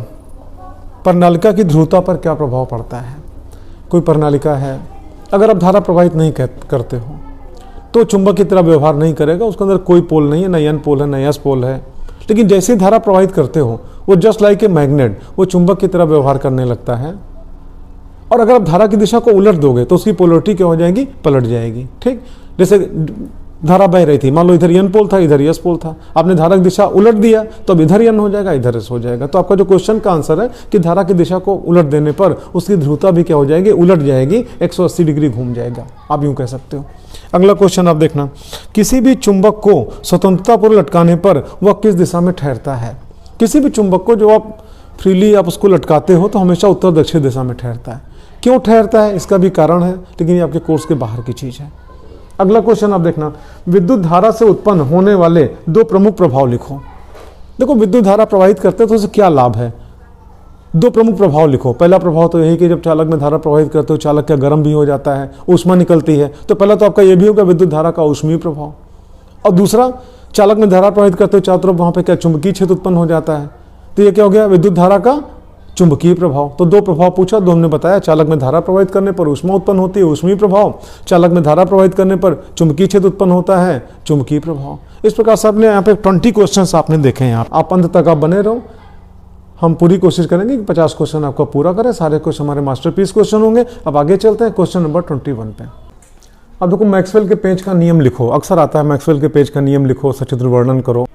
प्रणालिका की ध्रुवता पर क्या प्रभाव पड़ता है। कोई प्रणालिका है, अगर आप धारा प्रवाहित नहीं करते हो तो चुंबक की तरह व्यवहार नहीं करेगा, उसके अंदर कोई पोल नहीं है, न एन पोल है न एस पोल है। लेकिन जैसे ही धारा प्रवाहित करते हो वो जस्ट लाइक ए मैग्नेट, वो चुंबक की तरह व्यवहार करने लगता है। और अगर आप धारा की दिशा को उलट दोगे तो उसकी पोलरिटी क्या हो जाएगी, पलट जाएगी। ठीक, जैसे धारा बह रही थी, मान लो इधर एन पोल था, इधर एस पोल था, आपने धारा की दिशा उलट दिया तो अब इधर एन हो जाएगा, इधर एस हो जाएगा। तो आपका जो क्वेश्चन का आंसर है कि धारा की दिशा को उलट देने पर उसकी ध्रुवता भी क्या हो जाएगी, उलट जाएगी, 180 डिग्री घूम जाएगा, आप यूं कह सकते हो। अगला क्वेश्चन आप देखना, किसी भी चुंबक को स्वतंत्रतापूर्वक लटकाने पर वह किस दिशा में ठहरता है। किसी भी चुंबक को जो आप फ्रीली आप उसको लटकाते हो तो हमेशा उत्तर दक्षिण दिशा में ठहरता है। क्यों ठहरता है, इसका भी कारण है, लेकिन ये आपके कोर्स के बाहर की चीज है। अगला क्वेश्चन आप देखना, विद्युत धारा से उत्पन्न होने वाले दो प्रमुख प्रभाव लिखो। देखो विद्युत धारा प्रवाहित करते हैं तो उससे क्या लाभ है, दो प्रमुख प्रभाव लिखो। पहला प्रभाव तो यही कि जब चालक में धारा प्रवाहित करते हो चालक क्या गर्म भी हो जाता है, ऊष्मा निकलती है। तो पहला तो आपका ये भी होगा विद्युत धारा का ऊष्मीय प्रभाव, और दूसरा चालक में धारा प्रवाहित करते हो चारों तरफ वहां पे क्या चुंबकीय क्षेत्र उत्पन्न हो जाता है। तो ये क्या हो गया, विद्युत धारा का चुंबकीय प्रभाव। तो दो प्रभाव पूछा, दो हमने बताया, चालक में धारा प्रवाहित करने पर ऊष्मा उत्पन्न होती है, ऊष्मीय प्रभाव, चालक में धारा प्रवाहित करने पर चुंबकीय क्षेत्र उत्पन्न होता है, चुंबकीय प्रभाव। इस प्रकार से आपने यहाँ पे 20 क्वेश्चन आपने देखे हैं। आप अंत तक आप बने रहो, हम पूरी कोशिश करेंगे कि 50 क्वेश्चन आपका पूरा करें। सारे क्वेश्चन हमारे मास्टरपीस क्वेश्चन होंगे। अब आगे चलते हैं क्वेश्चन नंबर 21 पे। अब देखो मैक्सवेल के पेंच का नियम लिखो, अक्सर आता है मैक्सवेल के पेंच का नियम लिखो, सचित्र वर्णन करो।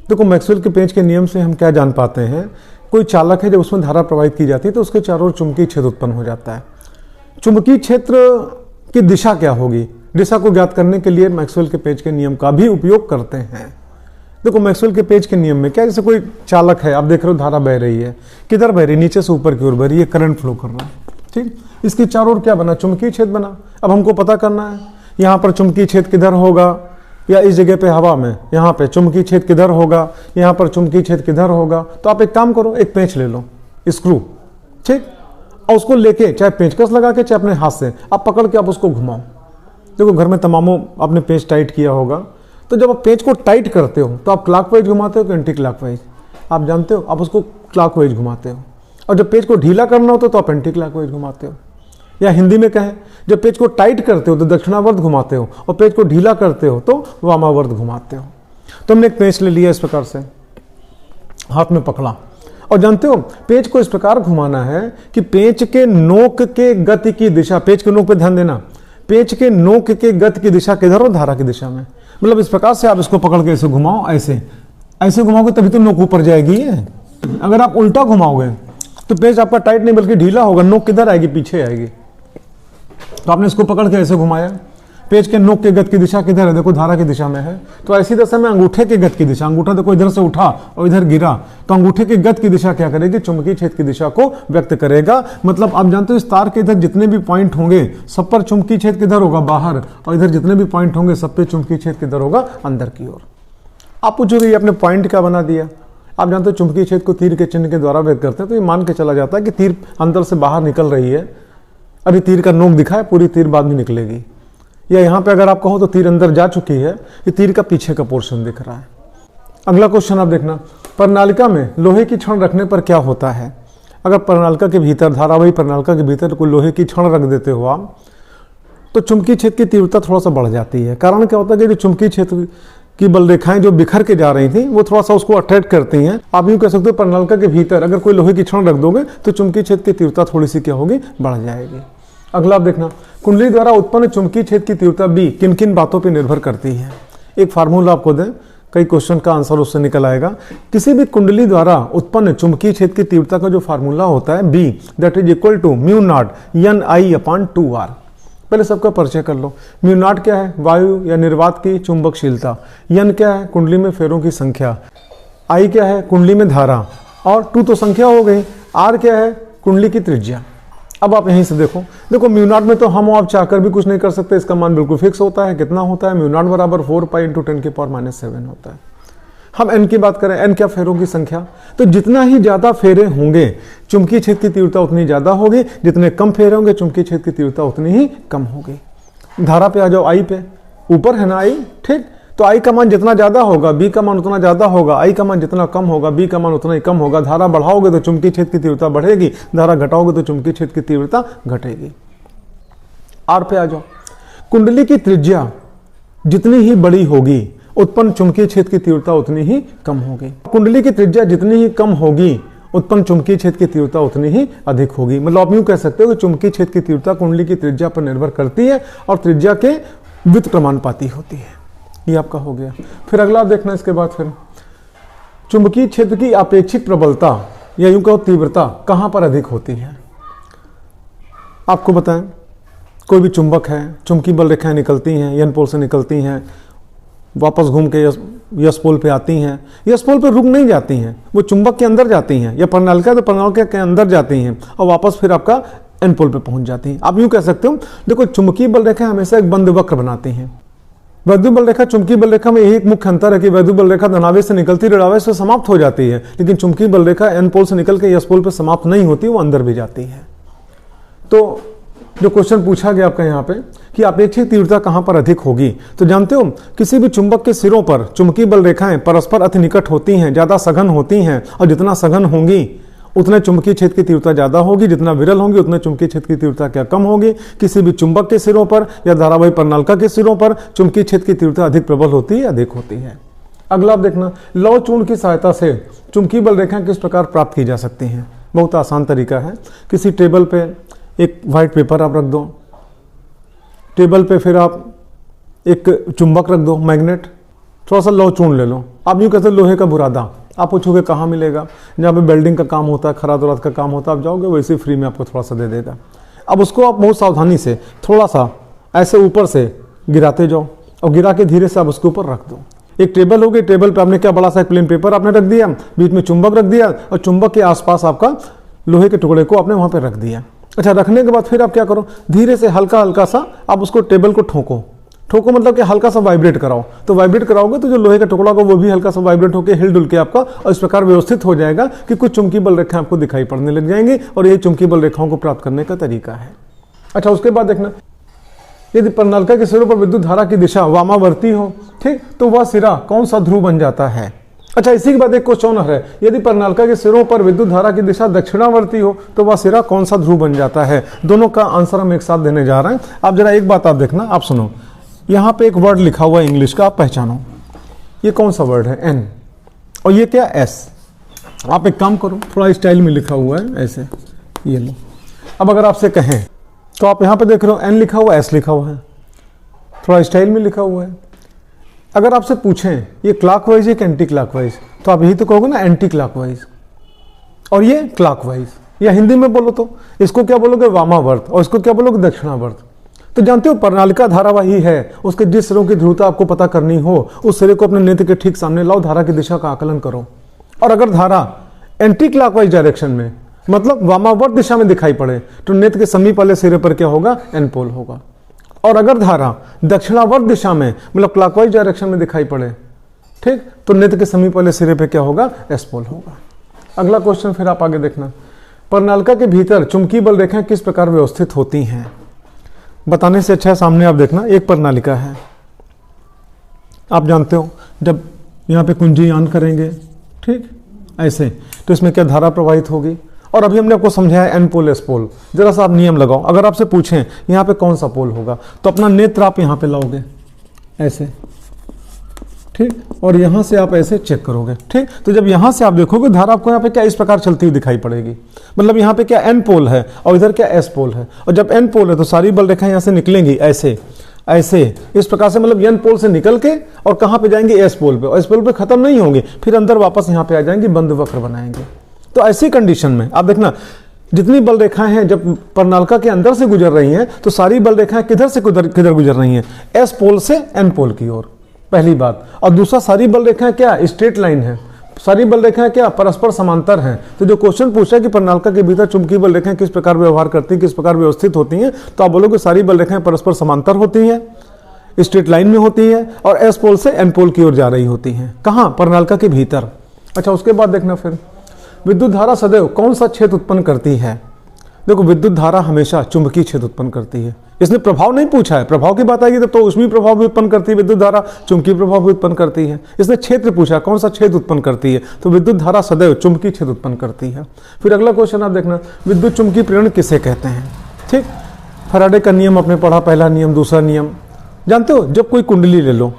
देखो मैक्सवेल के पेंच के नियम से हम क्या जान पाते हैं, कोई चालक है जब उसमें धारा प्रवाहित की जाती है तो उसके चारों ओर चुंबकीय क्षेत्र उत्पन्न हो जाता है। चुंबकीय क्षेत्र की दिशा क्या होगी, दिशा को ज्ञात करने के लिए मैक्सवेल के पेंच के नियम का भी उपयोग करते हैं। देखो मैक्सवेल के पेंच के नियम में क्या, जैसे कोई चालक है, आप देख रहे हो धारा बह रही है, किधर बह रही है, नीचे से ऊपर की ओर बह रही है, करंट फ्लो कर रहा है। ठीक, इसके चारों ओर क्या बना, चुंबकीय क्षेत्र बना। अब हमको पता करना है यहाँ पर चुंबकीय क्षेत्र किधर होगा, या इस जगह पे हवा में यहाँ पे चुंबकीय क्षेत्र किधर होगा, यहाँ पर चुंबकीय क्षेत्र किधर होगा। तो आप एक काम करो, एक पेंच ले लो, स्क्रू, ठीक, और उसको लेके चाहे पेंचकस लगा के चाहे अपने हाथ से आप पकड़ के आप उसको घुमाओ। देखो घर में तमामों आपने पेंच टाइट किया होगा, तो जब आप पेंच को टाइट करते हो तो आप क्लॉकवाइज घुमाते हो कि एंटी क्लॉकवाइज, आप जानते हो, आप उसको क्लॉकवाइज घुमाते हो। और जब पेंच को ढीला करना होता है तो आप एंटी क्लॉकवाइज घुमाते हो। या हिंदी में कहें, जब पेज को टाइट करते हो तो दक्षिणावर्त घुमाते हो, और पेज को ढीला करते हो तो वामावर्त घुमाते हो। तो हमने एक पेंच ले लिया, इस प्रकार से हाथ में पकड़ा, और जानते हो पेज को इस प्रकार घुमाना है कि पेज के नोक के गति की दिशा, पेज के नोक पे ध्यान देना, पेज के नोक के गति की दिशा किधर हो, धारा की दिशा में। मतलब इस प्रकार से आप इसको पकड़ के ऐसे घुमाओ, ऐसे ऐसे घुमाओगे तभी तो नोक ऊपर जाएगी। अगर आप उल्टा घुमाओगे तो पेज आपका टाइट नहीं बल्कि ढीला होगा, नोक किधर आएगी, पीछे आएगी। तो आपने इसको पकड़ के ऐसे घुमाया, पेज के नोक के गति की दिशा किधर है, देखो धारा की दिशा में है। तो ऐसी दशा में अंगूठे के गति की दिशा, अंगूठा देखो इधर से उठा और इधर गिरा, तो अंगूठे की गति की दिशा क्या करेगी, चुंबकीय क्षेत्र की दिशा को व्यक्त करेगा। मतलब आप जानते हो इस तार के इधर जितने भी पॉइंट होंगे सब पर चुंबकीय क्षेत्र किधर होगा, बाहर, और इधर जितने भी पॉइंट होंगे सब पे चुंबकीय क्षेत्र किधर होगा, अंदर की ओर। आप पूछोगे ये आपने पॉइंट क्या बना दिया। आप जानते हो चुंबकीय क्षेत्र को तीर के चिन्ह के द्वारा व्यक्त करते हैं, तो ये मान के चला जाता है कि तीर अंदर से बाहर निकल रही है। अभी तीर का नोक दिखा है, पूरी तीर बाद में निकलेगी। या यहाँ पे अगर आप कहो तो तीर अंदर जा चुकी है, ये तीर का पीछे का पोर्शन दिख रहा है। अगला क्वेश्चन आप देखना, प्रणालिका में लोहे की छड़ रखने पर क्या होता है। अगर प्रणालिका के भीतर, धारावाही प्रणालिका के भीतर कोई लोहे की छड़ रख देते हो आप, तो चुंबकीय क्षेत्र की तीव्रता थोड़ा सा बढ़ जाती है। कारण क्या होता है कि जो चुंबकीय क्षेत्र की बल रेखाएं जो बिखर के जा रही थी वो थोड़ा सा उसको अट्रैक्ट करती हैं। आप यूँ कह सकते हो प्रणालिका के भीतर अगर कोई लोहे की छड़ रख दोगे तो चुंबकीय क्षेत्र की तीव्रता थोड़ी सी क्या होगी, बढ़ जाएगी। अगला आप देखना, कुंडली द्वारा उत्पन्न चुंबकीय क्षेत्र की तीव्रता बी किन किन बातों पर निर्भर करती है। एक फार्मूला आपको दें, कई क्वेश्चन का आंसर उससे निकल आएगा। किसी भी कुंडली द्वारा उत्पन्न चुंबकीय क्षेत्र की तीव्रता का जो फार्मूला होता है B, that is equal to mu naught N I upon 2r। पहले सबका परिचय कर लो। म्यू नॉट क्या है, वायु या निर्वात की चुंबकशीलता। एन क्या है, कुंडली में फेरों की संख्या। आई क्या है, कुंडली में धारा। और 2 तो संख्या हो गई। आर क्या है, कुंडली की त्रिज्या। अब आप यहीं से देखो म्यू नॉट में तो हम आप चाहकर भी कुछ नहीं कर सकते, इसका मान बिल्कुल फिक्स होता है। कितना होता है, म्यू नॉट बराबर 4 पाई इंटू 10 की पावर -7 होता है। हम एन की बात करें, एन क्या, फेरों की संख्या। तो जितना ही ज्यादा फेरे होंगे चुंबकीय क्षेत्र की तीव्रता उतनी ज्यादा होगी, जितने कम फेरे होंगे चुंबकीय क्षेत्र की तीव्रता उतनी ही कम होगी। धारा पे आ जाओ, आई पे, ऊपर है ना आई, ठीक। तो आई का मान जितना ज्यादा होगा बी का मान उतना ज्यादा होगा, आई का मान जितना कम होगा बी का मान उतना ही कम होगा। धारा बढ़ाओगे तो चुंबकीय क्षेत्र की तीव्रता बढ़ेगी, धारा घटाओगे तो चुंबकीय क्षेत्र की तीव्रता घटेगी। आर पे आ जाओ, कुंडली की त्रिज्या जितनी ही बड़ी होगी उत्पन्न चुंबकीय क्षेत्र की तीव्रता उतनी ही कम होगी। कुंडली की त्रिज्या जितनी ही कम होगी उत्पन्न चुंबकीय क्षेत्र की तीव्रता उतनी ही अधिक होगी। मतलब आप यूं कह सकते हो कि चुंबकीय क्षेत्र की तीव्रता कुंडली की त्रिज्या पर निर्भर करती है और त्रिज्या के व्युत्क्रमानुपाती होती है। ये आपका हो गया। फिर अगला आप देखना इसके बाद फिर चुंबकीय क्षेत्र की अपेक्षित प्रबलता या यूं कहो तीव्रता कहां पर अधिक होती है। आपको बताएं, कोई भी चुंबक है, चुंबकीय बल रेखाएं निकलती हैं, एन पोल से निकलती हैं, वापस घूम के यस पोल पे आती हैं, यस पोल पे रुक नहीं जाती हैं, वो चुंबक के अंदर जाती हैं, या प्रणालिका तो प्रणालिका के अंदर जाती हैं और वापस फिर आपका एन पोल पे पहुंच जाती हैं। आप यूं कह सकते हो, देखो चुंबकीय बल रेखा हमेशा एक बंद वक्र बनाती हैं। वैद्युत बल रेखा चुंबकीय बल रेखा में यही एक मुख्य अंतर है कि वैद्युत बल रेखा धनावेश से निकलती ऋणावेश से समाप्त हो जाती है, लेकिन चुंबकीय बल रेखा एन पोल से निकल के यस पोल पे समाप्त नहीं होती, वो अंदर भी जाती है। तो जो क्वेश्चन पूछा गया आपका यहाँ पे कि अपेक्षित तीव्रता कहां पर अधिक होगी, तो जानते हो किसी भी चुंबक के सिरों पर चुंबकीय बल रेखाएं परस्पर अति निकट होती हैं, ज्यादा सघन होती हैं, और जितना सघन होंगी उतने चुंबकीय क्षेत्र की तीव्रता ज्यादा होगी, जितना विरल होंगी उतने चुंबकीय क्षेत्र की तीव्रता क्या कम होगी। किसी भी चुंबक के सिरों पर या धारावाही प्रणालिका के सिरों पर चुंबकीय क्षेत्र की तीव्रता अधिक प्रबल होती है, अधिक होती है। अगला आप देखना, लौह चूर्ण की सहायता से चुंबकीय बल रेखाएं किस प्रकार प्राप्त की जा सकती हैं। बहुत आसान तरीका है। किसी टेबल पे एक व्हाइट पेपर आप रख दो, टेबल पे फिर आप एक चुंबक रख दो, मैग्नेट, थोड़ा सा लौह चूर्ण ले लो। आप यूं कहते हो लोहे का बुरादा, आप पूछोगे कहाँ मिलेगा, जहाँ पे वेल्डिंग का काम होता है, खराद वराद का काम होता है, आप जाओगे वैसे फ्री में आपको थोड़ा सा दे देगा। अब उसको आप बहुत सावधानी से थोड़ा सा ऐसे ऊपर से गिराते जाओ और गिरा के धीरे से आप उसके ऊपर रख दो। एक टेबल होगी, टेबल पे आपने क्या बड़ा सा एक प्लेन पेपर आपने रख दिया, बीच में चुंबक रख दिया और चुंबक के आसपास आपका लोहे के टुकड़े को आपने वहां पे रख दिया। अच्छा, रखने के बाद फिर आप क्या करो, धीरे से हल्का हल्का सा आप उसको टेबल को ठोको। ठोको मतलब कि हल्का सा वाइब्रेट कराओ। तो वाइब्रेट कराओगे तो जो लोहे का टुकड़ा होगा वो भी हल्का सा वाइब्रेट होकर हिल डुल के आपका और इस प्रकार व्यवस्थित हो जाएगा कि कुछ चुंबकीय बल रेखाएं आपको दिखाई पड़ने लग जाएंगी, और ये चुंबकीय बल रेखाओं को प्राप्त करने का तरीका है। अच्छा, उसके बाद देखना, यदि प्रणालिका के सिरों पर विद्युत धारा की दिशा वामावर्ती हो, ठीक, तो वह सिरा कौन सा ध्रुव बन जाता है। अच्छा, इसी के बाद एक क्वेश्चन है, यदि प्रणालिका के सिरों पर विद्युत धारा की दिशा दक्षिणावर्ती हो तो वह सिरा कौन सा ध्रुव बन जाता है। दोनों का आंसर हम एक साथ देने जा रहे हैं। आप जरा एक बात आप देखना, आप सुनो, यहाँ पे एक वर्ड लिखा हुआ है इंग्लिश का, आप पहचानो ये कौन सा वर्ड है, एन, और ये क्या, एस। आप एक काम करो, थोड़ा स्टाइल में लिखा हुआ है ऐसे, ये लो। अब अगर आपसे कहें तो आप यहाँ पे देख रहे हो एन लिखा हुआ, एस लिखा हुआ है, थोड़ा स्टाइल में लिखा हुआ है। अगर आपसे पूछें ये क्लॉकवाइज है कि एंटी क्लॉकवाइज, तो आप यही तो कहोगे ना, एंटी क्लॉकवाइज, और ये क्लॉकवाइज। या हिंदी में बोलो तो इसको क्या बोलोगे, वामावर्त, और इसको क्या बोलोगे, दक्षिणावर्त। तो जानते हो प्रणालिका धारावाही है, उसके जिस सिरों की ध्रुवता आपको पता करनी हो उस सिरे को अपने नेत्र के ठीक सामने लाओ, धारा की दिशा का आकलन करो। और अगर धारा एंटी क्लॉकवाइज डायरेक्शन में मतलब वामावर्त दिशा में दिखाई पड़े तो नेत्र के समीप वाले सिरे पर क्या होगा, एन पोल होगा। और अगर धारा दक्षिणावर्त दिशा में मतलब क्लॉकवाइज डायरेक्शन में दिखाई पड़े, ठीक, तो नेत्र के समीप वाले सिरे पे क्या होगा, एस पोल होगा। अगला क्वेश्चन फिर आप आगे देखना, प्रणालिका के भीतर चुंबकीय बल रेखाएं किस प्रकार व्यवस्थित होती हैं। बताने से अच्छा सामने आप देखना, एक प्रणालिका है, आप जानते हो जब यहाँ पे कुंजी ऑन करेंगे, ठीक, ऐसे, तो इसमें क्या धारा प्रवाहित होगी। और अभी हमने आपको समझाया एन पोल एस पोल। जरा सा आप नियम लगाओ, अगर आपसे पूछें यहाँ पे कौन सा पोल होगा तो अपना नेत्र आप यहाँ पे लाओगे ऐसे, ठीक, और यहाँ से आप ऐसे चेक करोगे, ठीक। तो जब यहाँ से आप देखोगे धारा आपको यहाँ पे क्या इस प्रकार चलती हुई दिखाई पड़ेगी। मतलब यहाँ पे क्या एन पोल है और इधर क्या एस पोल है, और जब एन पोल है तो सारी बल रेखाएं यहाँ से निकलेंगी ऐसे ऐसे इस प्रकार से, मतलब एन पोल से निकल के और कहाँ पे जाएंगे, एस पोल पे, और एस पोल पे खत्म नहीं होंगे, फिर अंदर वापस यहाँ पे आ जाएंगे, बंद वक्र बनाएंगे। तो ऐसी कंडीशन में आप देखना जितनी बल रेखाएं हैं जब प्रणालिका के अंदर से गुजर रही हैं तो सारी बल रेखाएं किधर से किधर गुजर रही हैं, एस पोल से एन पोल की ओर, पहली बात। और दूसरा, सारी बल रेखाएं क्या स्ट्रेट लाइन है, सारी बल रेखाएं क्या परस्पर समांतर हैं। तो जो क्वेश्चन पूछा है कि प्रणालिका के भीतर चुंबकीय बल रेखाएं किस प्रकार व्यवहार करती हैं, किस प्रकार व्यवस्थित होती हैं, तो आप बोलोगे सारी बल रेखाएं परस्पर समांतर होती हैं, स्ट्रेट लाइन में होती है, और एस पोल से एन पोल की ओर जा रही होती हैं। कहाँ, प्रणालिका के भीतर। अच्छा, उसके बाद देखना फिर विद्युत धारा सदैव कौन सा क्षेत्र उत्पन्न करती है। देखो विद्युत धारा हमेशा चुंबकीय क्षेत्र उत्पन्न करती है। इसने प्रभाव नहीं पूछा है, प्रभाव की बात आएगी तो उसमें प्रभाव भी उत्पन्न करती है विद्युत धारा, चुंबकीय प्रभाव भी उत्पन्न करती है। इसने क्षेत्र पूछा कौन सा क्षेत्र उत्पन्न करती है, तो विद्युत धारा सदैव चुंबकीय क्षेत्र उत्पन्न करती है। फिर अगला क्वेश्चन आप देखना, विद्युत चुंबकीय प्रेरण किसे कहते हैं। ठीक, फैराडे का नियम आपने पढ़ा, पहला नियम, दूसरा नियम जानते हो। जब कोई कुंडली ले लो,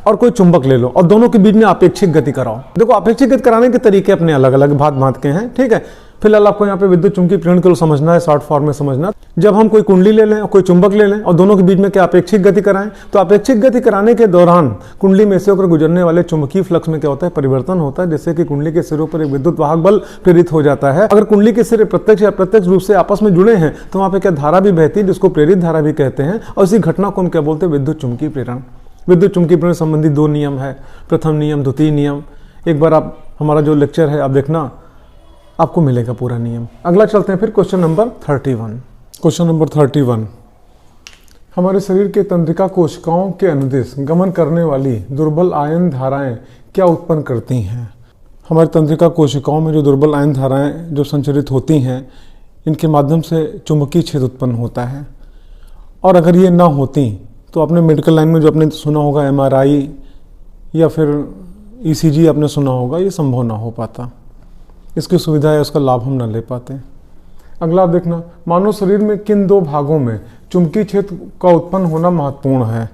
और कोई चुंबक ले लो और दोनों के बीच में आपेक्षिक गति कराओ। देखो अपेक्षिक गति कराने के तरीके अपने अलग अलग भांत भांत के हैं, ठीक है। फिलहाल आपको यहाँ पे विद्युत चुंबकीय प्रेरण को समझना है, शॉर्ट फॉर्म में समझना। जब हम कोई कुंडली ले लें और कोई चुंबक ले लें और दोनों के बीच में क्या अपेक्षिक गति कराएं, तो अपेक्षिक गति कराने के दौरान कुंडली में से होकर गुजरने वाले चुंबकीय फ्लक्स में क्या होता है, परिवर्तन होता है, जिससे कि कुंडली के सिरों पर एक विद्युत वाहक बल प्रेरित हो जाता है। अगर कुंडली के सिरे प्रत्यक्ष या अप्रत्यक्ष रूप से आपस में जुड़े हैं तो वहां पर क्या धारा भी बहती है, जिसको प्रेरित धारा भी कहते हैं। और इसी घटना को हम क्या बोलते हैं, विद्युत चुंबकीय प्रेरण। विद्युत चुंबकीय प्रेरण संबंधी 2 नियम है, प्रथम नियम, द्वितीय नियम। एक बार आप हमारा जो लेक्चर है आप देखना, आपको मिलेगा पूरा नियम। अगला चलते हैं फिर क्वेश्चन नंबर 31। क्वेश्चन नंबर 31, हमारे शरीर के तंत्रिका कोशिकाओं के अनुदिश गमन करने वाली दुर्बल आयन धाराएं क्या उत्पन्न करती हैं। हमारी तंत्रिका कोशिकाओं में जो दुर्बल आयन धाराएं जो संचरित होती हैं, इनके माध्यम से चुंबकीय क्षेत्र उत्पन्न होता है। और अगर ये ना होती तो आपने मेडिकल लाइन में जो आपने सुना होगा MRI या फिर ECG आपने सुना होगा, ये संभव ना हो पाता। इसकी सुविधा है, उसका लाभ हम न ले पाते। अगला आप देखना, मानव शरीर में किन 2 भागों में चुंबकीय क्षेत्र का उत्पन्न होना महत्वपूर्ण है।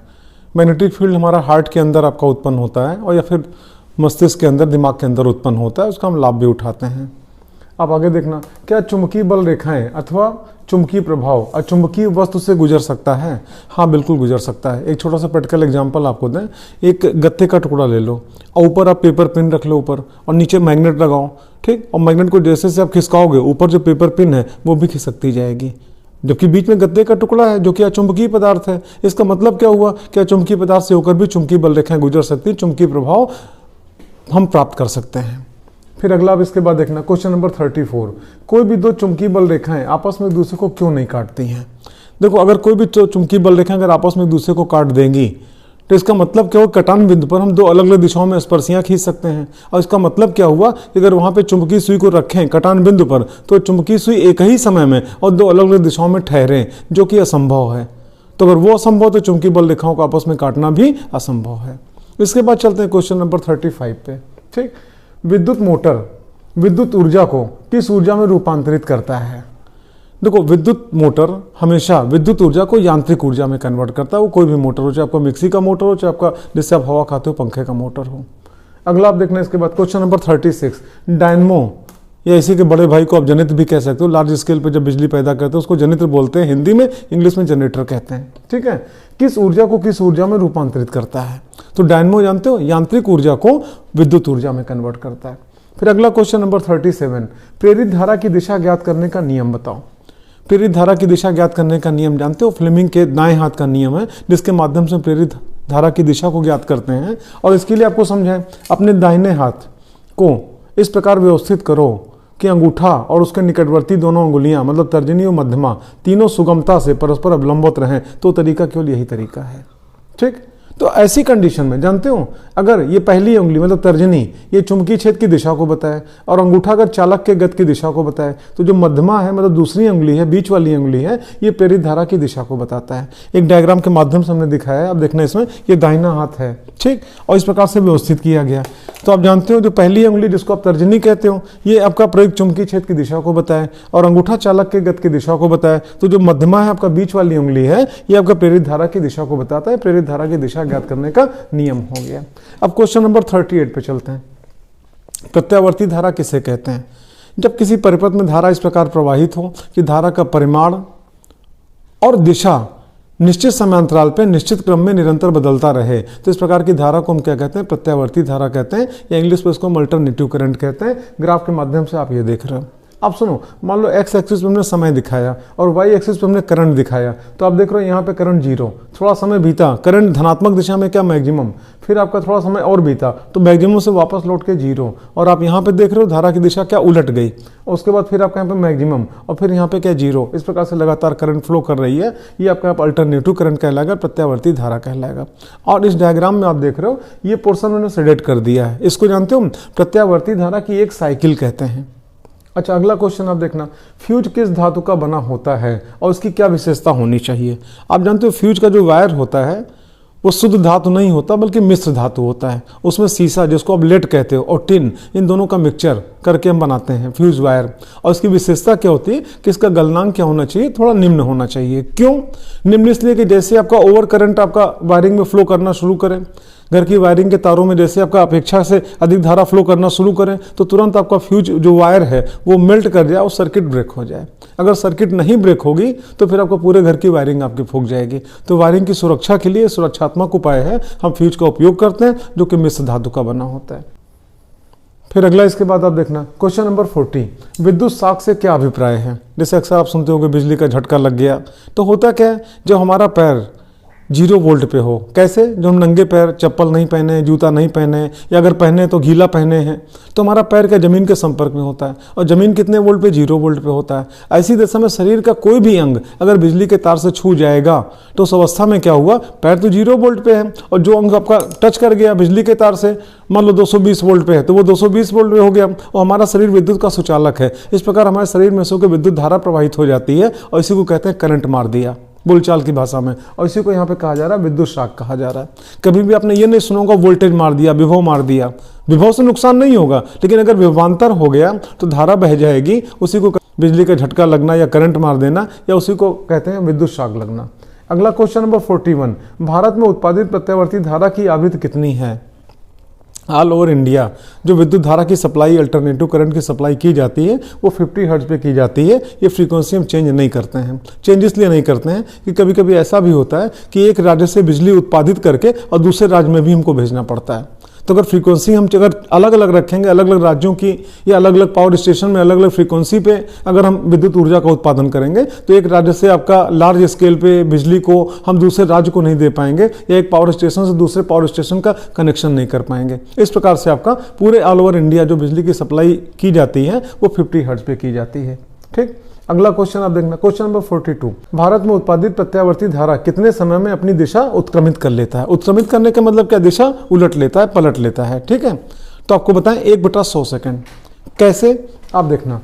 मैग्नेटिक फील्ड हमारा हार्ट के अंदर आपका उत्पन्न होता है और या फिर मस्तिष्क के अंदर, दिमाग के अंदर उत्पन्न होता है, उसका हम लाभ भी उठाते हैं। आप आगे देखना, क्या चुंबकीय बल रेखाएं अथवा चुंबकीय प्रभाव अचुंबकीय वस्तु से गुजर सकता है। हाँ, बिल्कुल गुजर सकता है। एक छोटा सा प्रैक्टिकल एग्जांपल आपको दें, एक गत्ते का टुकड़ा ले लो और ऊपर आप पेपर पिन रख लो ऊपर, और नीचे मैग्नेट लगाओ, ठीक। और मैग्नेट को जैसे से आप खिसकाओगे, ऊपर जो पेपर पिन है वो भी खिसकती जाएगी, जबकि बीच में गत्ते का टुकड़ा है जो कि अचुंबकीय पदार्थ है। इसका मतलब क्या हुआ कि अचुंबकीय पदार्थ से होकर भी चुंबकीय बल रेखाएं गुजर सकती, चुंबकीय प्रभाव हम प्राप्त कर सकते हैं। फिर अगला आप इसके बाद देखना, क्वेश्चन नंबर 34, कोई भी 2 चुंबकीय बल रेखाएं आपस में एक दूसरे को क्यों नहीं काटती हैं। देखो, अगर कोई भी चुंबकीय बल रेखाएं अगर आपस में एक दूसरे को काट देंगी तो इसका मतलब क्या हुआ, कटान बिंदु पर हम 2 अलग अलग दिशाओं में स्पर्शियां खींच सकते हैं। और इसका मतलब क्या हुआ कि अगर वहां पे चुंबकीय सुई को रखें कटान बिंदु पर, तो चुंबकीय सुई एक ही समय में और 2 अलग अलग दिशाओं में ठहरे, जो कि असंभव है। तो अगर वो असंभव तो चुंबकीय बल रेखाओं को आपस में काटना भी असंभव है। इसके बाद चलते हैं क्वेश्चन नंबर 35 पे, ठीक। विद्युत मोटर विद्युत ऊर्जा को किस ऊर्जा में रूपांतरित करता है। देखो, विद्युत मोटर हमेशा विद्युत ऊर्जा को यांत्रिक ऊर्जा में कन्वर्ट करता है। वो कोई भी मोटर हो, चाहे आपका मिक्सी का मोटर हो, चाहे आपका जिससे आप हवा खाते हो पंखे का मोटर हो। अगला आप देखना इसके बाद क्वेश्चन नंबर 36, डायनमो या इसी के बड़े भाई को आप जनित्र भी कह सकते हो। लार्ज स्केल पे जब बिजली पैदा करते हैं उसको जनित्र बोलते हैं, हिंदी में, इंग्लिश में जनरेटर कहते हैं, ठीक है। किस ऊर्जा को किस ऊर्जा में रूपांतरित करता है, तो डायनमो जानते हो, यांत्रिक ऊर्जा को विद्युत ऊर्जा में कन्वर्ट करता है। फिर अगला क्वेश्चन नंबर 37, प्रेरित धारा की दिशा ज्ञात करने का नियम बताओ। प्रेरित धारा की दिशा ज्ञात करने का नियम जानते हो, फ्लेमिंग के दाएं हाथ का नियम है, जिसके माध्यम से प्रेरित धारा की दिशा को ज्ञात करते हैं। और इसके लिए आपको समझाएं, अपने दाहिने हाथ को इस प्रकार व्यवस्थित करो कि अंगूठा और उसके निकटवर्ती दोनों अंगुलियां, मतलब तर्जनी और मध्यमा, तीनों सुगमता से परस्पर अवलंबित रहें। तो तरीका केवल यही तरीका है, ठीक। तो ऐसी कंडीशन में जानते हो, अगर ये पहली उंगली मतलब तर्जनी ये चुंबकीय क्षेत्र की दिशा को बताए और अंगूठा अगर चालक के गति की दिशा को बताए, तो जो मध्यमा है मतलब दूसरी उंगली है, बीच वाली उंगली है, ये प्रेरित धारा की दिशा को बताता है। एक डायग्राम के माध्यम से हमने दिखाया है, अब देखना इसमें, ये दाहिना हाथ है, ठीक, और इस प्रकार से व्यवस्थित किया गया। तो आप जानते हो जो पहली उंगली जिसको आप तर्जनी कहते हो, ये आपका प्रयुक्त चुंबकीय क्षेत्र की दिशा को बताए और अंगूठा चालक के गति की दिशा को बताए। तो जो मध्यमा है आपका बीच वाली उंगली है, ये आपका प्रेरित धारा की दिशा को बताता है। प्रेरित धारा की दिशा ज्ञात करने का नियम हो गया। अब क्वेश्चन नंबर 38 पे चलते हैं। प्रत्यावर्ती धारा किसे कहते हैं। जब किसी परिपथ में धारा इस प्रकार प्रवाहित हो कि धारा का परिमाण और दिशा निश्चित समयांतराल पे निश्चित क्रम में निरंतर बदलता रहे, तो इस प्रकार की धारा को हम क्या कहते हैं, प्रत्यावर्ती धारा कहते हैं, या इंग्लिश में इसको अल्टरनेटिव करंट कहते हैं। ग्राफ के माध्यम से आप ये देख रहे हो। आप सुनो, मान लो एक्स एक्सिस पे हमने समय दिखाया और वाई एक्सिस पे हमने करंट दिखाया, तो आप देख रहे हो यहाँ पे करंट 0, थोड़ा समय बीता, करंट धनात्मक दिशा में क्या मैक्सिमम, फिर आपका थोड़ा समय और बीता तो मैक्सिमम से वापस लौट के 0, और आप यहाँ पे देख रहे हो धारा की दिशा क्या उलट गई, और उसके बाद फिर आपका यहाँ पे मैक्सिमम और फिर यहाँ पे क्या 0, इस प्रकार से लगातार करंट फ्लो कर रही है। ये आपका अल्टरनेटिव करंट कहलाएगा, प्रत्यावर्ती धारा कहलाएगा। और इस डायग्राम में आप देख रहे हो ये पोर्शन मैंने शेडेड कर दिया है, इसको जानते हो प्रत्यावर्ती धारा की एक साइकिल कहते हैं। अच्छा, अगला क्वेश्चन आप देखना, फ्यूज किस धातु का बना होता है और उसकी क्या विशेषता होनी चाहिए। आप जानते हो फ्यूज का जो वायर होता है वो शुद्ध धातु नहीं होता बल्कि मिश्र धातु होता है। उसमें सीसा जिसको आप लेड कहते हो और टिन, इन दोनों का मिक्सचर करके हम बनाते हैं फ्यूज वायर। और इसकी विशेषता क्या होती है कि इसका गलनांक क्या होना चाहिए, थोड़ा निम्न होना चाहिए। क्यों निम्न? इसलिए कि जैसे आपका ओवर करंट आपका वायरिंग में फ्लो करना शुरू करे, घर की वायरिंग के तारों में जैसे आपका अपेक्षा से अधिक धारा फ्लो करना शुरू करें तो तुरंत आपका फ्यूज जो वायर है वो मेल्ट कर जाए और सर्किट ब्रेक हो जाए। अगर सर्किट नहीं ब्रेक होगी तो फिर आपको पूरे घर की वायरिंग आपकी फूक जाएगी। तो वायरिंग की सुरक्षा के लिए सुरक्षात्मक उपाय है, हम फ्यूज का उपयोग करते हैं जो कि मिश्र धातु का बना होता है। फिर अगला इसके बाद आप देखना क्वेश्चन नंबर 40, विद्युत शॉक से क्या अभिप्राय है। जैसे अक्सर आप सुनते हो कि बिजली का झटका लग गया, तो होता क्या है, जब हमारा पैर 0 वोल्ट पे हो, कैसे, जो हम नंगे पैर चप्पल नहीं पहने, जूता नहीं पहने, या अगर पहने तो गीला पहने हैं, तो हमारा पैर क्या ज़मीन के संपर्क में होता है, और ज़मीन कितने वोल्ट पे, 0 वोल्ट पे होता है। ऐसी दशा में शरीर का कोई भी अंग अगर बिजली के तार से छू जाएगा तो उस अवस्था में क्या हुआ, पैर तो 0 वोल्ट पे है और जो अंग आपका टच कर गया बिजली के तार से, मान लो 220 वोल्ट पे है तो वो 220 वोल्ट पे हो गया, और हमारा शरीर विद्युत का सुचालक है। इस प्रकार हमारे शरीर में से होकर विद्युत धारा प्रवाहित हो जाती है और इसी को कहते हैं करंट मार दिया बोलचाल की भाषा में, और इसी को यहाँ पे कहा जा रहा है विद्युत शॉक कहा जा रहा है। कभी भी आपने ये नहीं सुना होगा वोल्टेज मार दिया, विभव मार दिया। विभव से नुकसान नहीं होगा, लेकिन अगर विभवांतर हो गया तो धारा बह जाएगी, उसी को बिजली का झटका लगना या करंट मार देना, या उसी को कहते हैं विद्युत शॉक लगना। अगला क्वेश्चन नंबर 41, भारत में उत्पादित प्रत्यावर्ती धारा की आवृत्ति कितनी है। ऑल ओवर इंडिया जो विद्युत धारा की सप्लाई, अल्टरनेटिव करंट की सप्लाई की जाती है वो 50 हर्ट्ज पे की जाती है। ये फ्रीक्वेंसी हम चेंज नहीं करते हैं। चेंज इसलिए नहीं करते हैं कि कभी कभी ऐसा भी होता है कि एक राज्य से बिजली उत्पादित करके और दूसरे राज्य में भी हमको भेजना पड़ता है। तो अगर फ्रीक्वेंसी हम अगर अलग अलग रखेंगे, अलग अलग राज्यों की या अलग अलग पावर स्टेशन में अलग अलग फ्रीक्वेंसी पे अगर हम विद्युत ऊर्जा का उत्पादन करेंगे तो एक राज्य से आपका लार्ज स्केल पे बिजली को हम दूसरे राज्य को नहीं दे पाएंगे, या एक पावर स्टेशन से दूसरे पावर स्टेशन का कनेक्शन नहीं कर पाएंगे। इस प्रकार से आपका पूरे ऑल ओवर इंडिया जो बिजली की सप्लाई की जाती है वो 50 हर्ट्ज पे की जाती है। ठीक, अगला क्वेश्चन आप देखना क्वेश्चन नंबर 42, भारत में उत्पादित प्रत्यावर्ती धारा कितने समय में अपनी दिशा उत्क्रमित कर लेता है। उत्क्रमित करने का मतलब क्या, दिशा उलट लेता है, पलट लेता है। ठीक है, तो आपको बताएं 1/100 सेकंड। कैसे, आप देखना,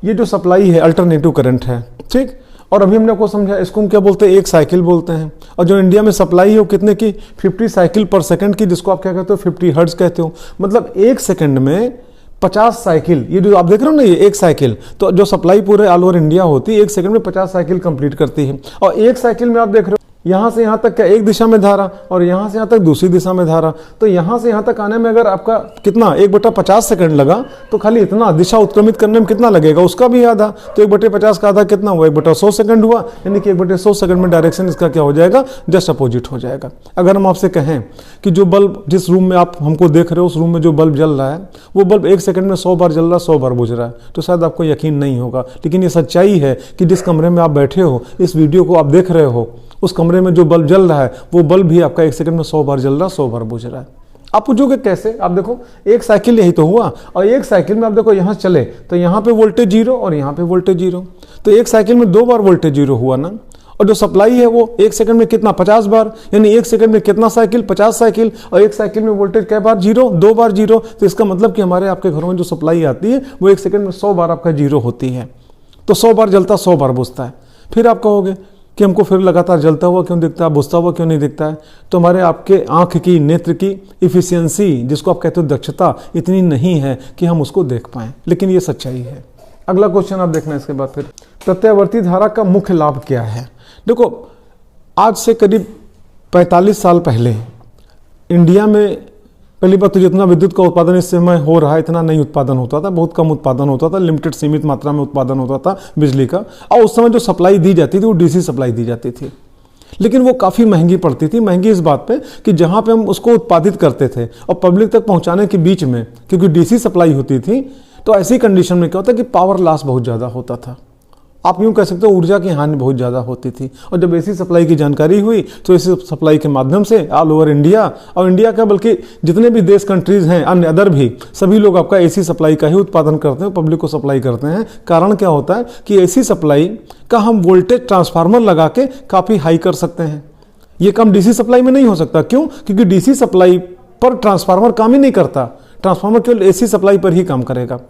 ये जो सप्लाई है अल्टरनेटिव करंट है, ठीक, और अभी हमने आपको समझा इसको हम क्या बोलते हैं, 1 साइकिल बोलते हैं। और जो इंडिया में सप्लाई है वो कितने की, 50 साइकिल पर सेकंड की, जिसको आप क्या कहते हो, 50 हर्ट्ज कहते हो। मतलब 1 सेकंड में 50 साइकिल, ये जो आप देख रहे हो ना, ये 1 साइकिल, तो जो सप्लाई पूरे ऑल ओवर इंडिया होती है 1 सेकंड में 50 साइकिल कंप्लीट करती है। और 1 साइकिल में आप देख रहे हो यहाँ से यहाँ तक क्या, एक दिशा में धारा, और यहाँ से यहाँ तक दूसरी दिशा में धारा। तो यहाँ से यहाँ तक आने में अगर आपका कितना 1/50 सेकंड लगा तो खाली इतना दिशा उत्क्रमित करने में कितना लगेगा, उसका भी आधा। तो 1/50 का आधा कितना हुआ, 1/100 सेकंड हुआ। यानी कि 1/100 सेकंड में डायरेक्शन इसका क्या हो जाएगा, जस्ट अपोजिट हो जाएगा। अगर हम आपसे कहें कि जो बल्ब जिस रूम में आप हमको देख रहे हो उस रूम में जो बल्ब जल रहा है वो बल्ब 1 सेकंड में 100 बार जल रहा है, 100 बार बुझ रहा है, तो शायद आपको यकीन नहीं होगा। लेकिन ये सच्चाई है कि जिस कमरे में आप बैठे हो, इस वीडियो को आप देख रहे हो, उस कमरे में जो बल्ब जल रहा है वो बल्ब भी आपका 1 सेकंड में 100 बार जल रहा है, 100 बार बुझ रहा है। आप पूछोगे कैसे, आप देखो 1 साइकिल यही तो हुआ, और 1 साइकिल में आप देखो यहाँ चले तो यहाँ पे वोल्टेज 0 और यहाँ पे वोल्टेज 0, तो 1 साइकिल में 2 बार वोल्टेज 0 हुआ ना। और जो सप्लाई है वो 1 सेकंड में कितना, 50 बार, यानी 1 सेकंड में कितना साइकिल, 50 साइकिल, और 1 साइकिल में वोल्टेज कै बार, 0, 2 बार 0। तो इसका मतलब कि हमारे आपके घरों में जो सप्लाई आती है वो 1 सेकंड में 100 बार आपका 0 होती है। तो 100 बार जलता, 100 बार बुझता है। फिर आप कहोगे कि हमको फिर लगातार जलता हुआ क्यों दिखता है, बुझता हुआ क्यों नहीं दिखता है। तो हमारे आपके आंख की, नेत्र की इफिशियंसी, जिसको आप कहते हो दक्षता, इतनी नहीं है कि हम उसको देख पाएं, लेकिन ये सच्चाई है। अगला क्वेश्चन आप देखना इसके बाद, फिर प्रत्यावर्ती धारा का मुख्य लाभ क्या है। देखो, आज से करीब 45 साल पहले इंडिया में पहली बात तो जितना विद्युत का उत्पादन इस समय हो रहा है इतना नहीं उत्पादन होता था, बहुत कम उत्पादन होता था, लिमिटेड सीमित मात्रा में उत्पादन होता था बिजली का। और उस समय जो सप्लाई दी जाती थी वो डीसी सप्लाई दी जाती थी, लेकिन वो काफ़ी महंगी पड़ती थी। महंगी इस बात पे कि जहाँ पे हम उसको उत्पादित करते थे और पब्लिक तक पहुँचाने के बीच में, क्योंकि डीसी सप्लाई होती थी, तो ऐसी कंडीशन में क्या होता है कि पावर लॉस बहुत ज़्यादा होता था। आप यूँ कह सकते हो ऊर्जा की हानि बहुत ज़्यादा होती थी। और जब एसी सप्लाई की जानकारी हुई तो एसी सप्लाई के माध्यम से ऑल ओवर इंडिया, और इंडिया का बल्कि जितने भी देश कंट्रीज़ हैं, अन्य अदर भी, सभी लोग आपका एसी सप्लाई का ही उत्पादन करते हैं, पब्लिक को सप्लाई करते हैं। कारण क्या होता है कि एसी सप्लाई का हम वोल्टेज ट्रांसफार्मर लगा के काफ़ी हाई कर सकते हैं। ये काम डीसी सप्लाई में नहीं हो सकता। क्यों? क्योंकि डीसी सप्लाई पर ट्रांसफार्मर काम ही नहीं करता, ट्रांसफार्मर केवल एसी सप्लाई पर ही काम करेगा।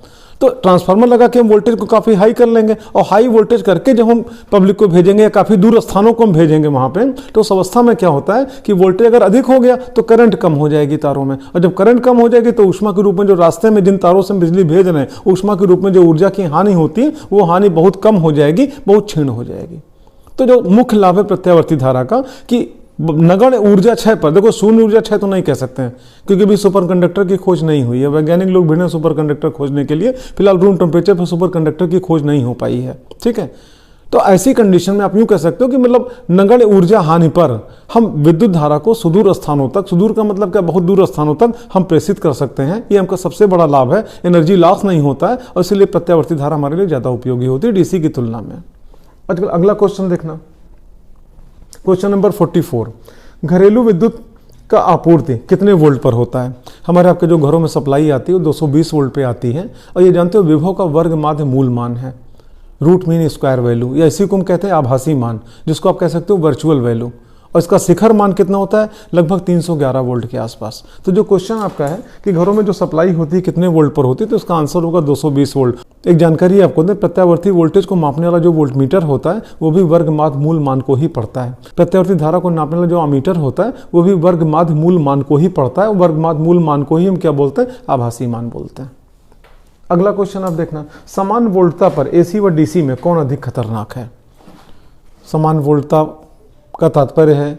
तो ट्रांसफार्मर लगा के हम वोल्टेज को काफ़ी हाई कर लेंगे, और हाई वोल्टेज करके जब हम पब्लिक को भेजेंगे या काफ़ी दूर स्थानों को हम भेजेंगे वहाँ पे, तो उस अवस्था में क्या होता है कि वोल्टेज अगर अधिक हो गया तो करंट कम हो जाएगी तारों में, और जब करंट कम हो जाएगी तो ऊष्मा के रूप में जो रास्ते में जिन तारों से हम बिजली भेज रहे हैं, ऊष्मा के रूप में जो ऊर्जा की हानि होती है वो हानि बहुत कम हो जाएगी, बहुत क्षीण हो जाएगी। तो जो मुख्य लाभ है प्रत्यावर्ती धारा का कि नगण्य ऊर्जा क्षय पर, देखो शून्य ऊर्जा क्षय तो नहीं कह सकते हैं क्योंकि अभी सुपर कंडक्टर की खोज नहीं हुई है। वैज्ञानिक लोग भिड़े सुपर कंडक्टर खोजने के लिए, फिलहाल रूम टेम्परेचर पर सुपर कंडक्टर की खोज नहीं हो पाई है। ठीक है, तो ऐसी कंडीशन में आप यूं कह सकते हो कि मतलब नगण्य ऊर्जा हानि पर हम विद्युत धारा को सुदूर स्थानों तक, सुदूर का मतलब क्या, बहुत दूर स्थानों तक हम प्रेषित कर सकते हैं। ये हमका सबसे बड़ा लाभ है, एनर्जी लॉस नहीं होता है और इसलिए प्रत्यावर्ती धारा हमारे लिए ज्यादा उपयोगी होती है डीसी की तुलना में। आजकल अगला क्वेश्चन देखना, क्वेश्चन नंबर 44, घरेलू विद्युत का आपूर्ति कितने वोल्ट पर होता है। हमारे आपके जो घरों में सप्लाई आती है वो 220 वोल्ट पे आती है और ये जानते हो विभव का वर्ग माध्य मूल मान है, रूट मीन स्क्वायर वैल्यू, या इसी को हम कहते हैं आभासी मान, जिसको आप कह सकते हो वर्चुअल वैल्यू। और इसका शिखर मान कितना होता है, लगभग 311 वोल्ट के आसपास। तो जो क्वेश्चन आपका है कि घरों में जो सप्लाई होती है कितने वोल्ट पर होती है, तो इसका आंसर होगा 220 वोल्ट। एक जानकारी आपको दें, प्रत्यावर्ती वोल्टेज को मापने वाला जो वोल्टमीटर होता है वो भी वर्ग माध्य मूल मान को ही पढ़ता है। प्रत्यावर्ती धारा को नापने वाला जो अमीटर होता है वो भी वर्ग माध्य मूल मान को ही पढ़ता है। वर्ग माध्य मूल मान को ही हम क्या बोलते हैं, आभासी मान बोलते हैं। अगला क्वेश्चन आप देखना, समान वोल्टता पर एसी व डीसी में कौन अधिक खतरनाक है। समान वोल्टता का तात्पर्य है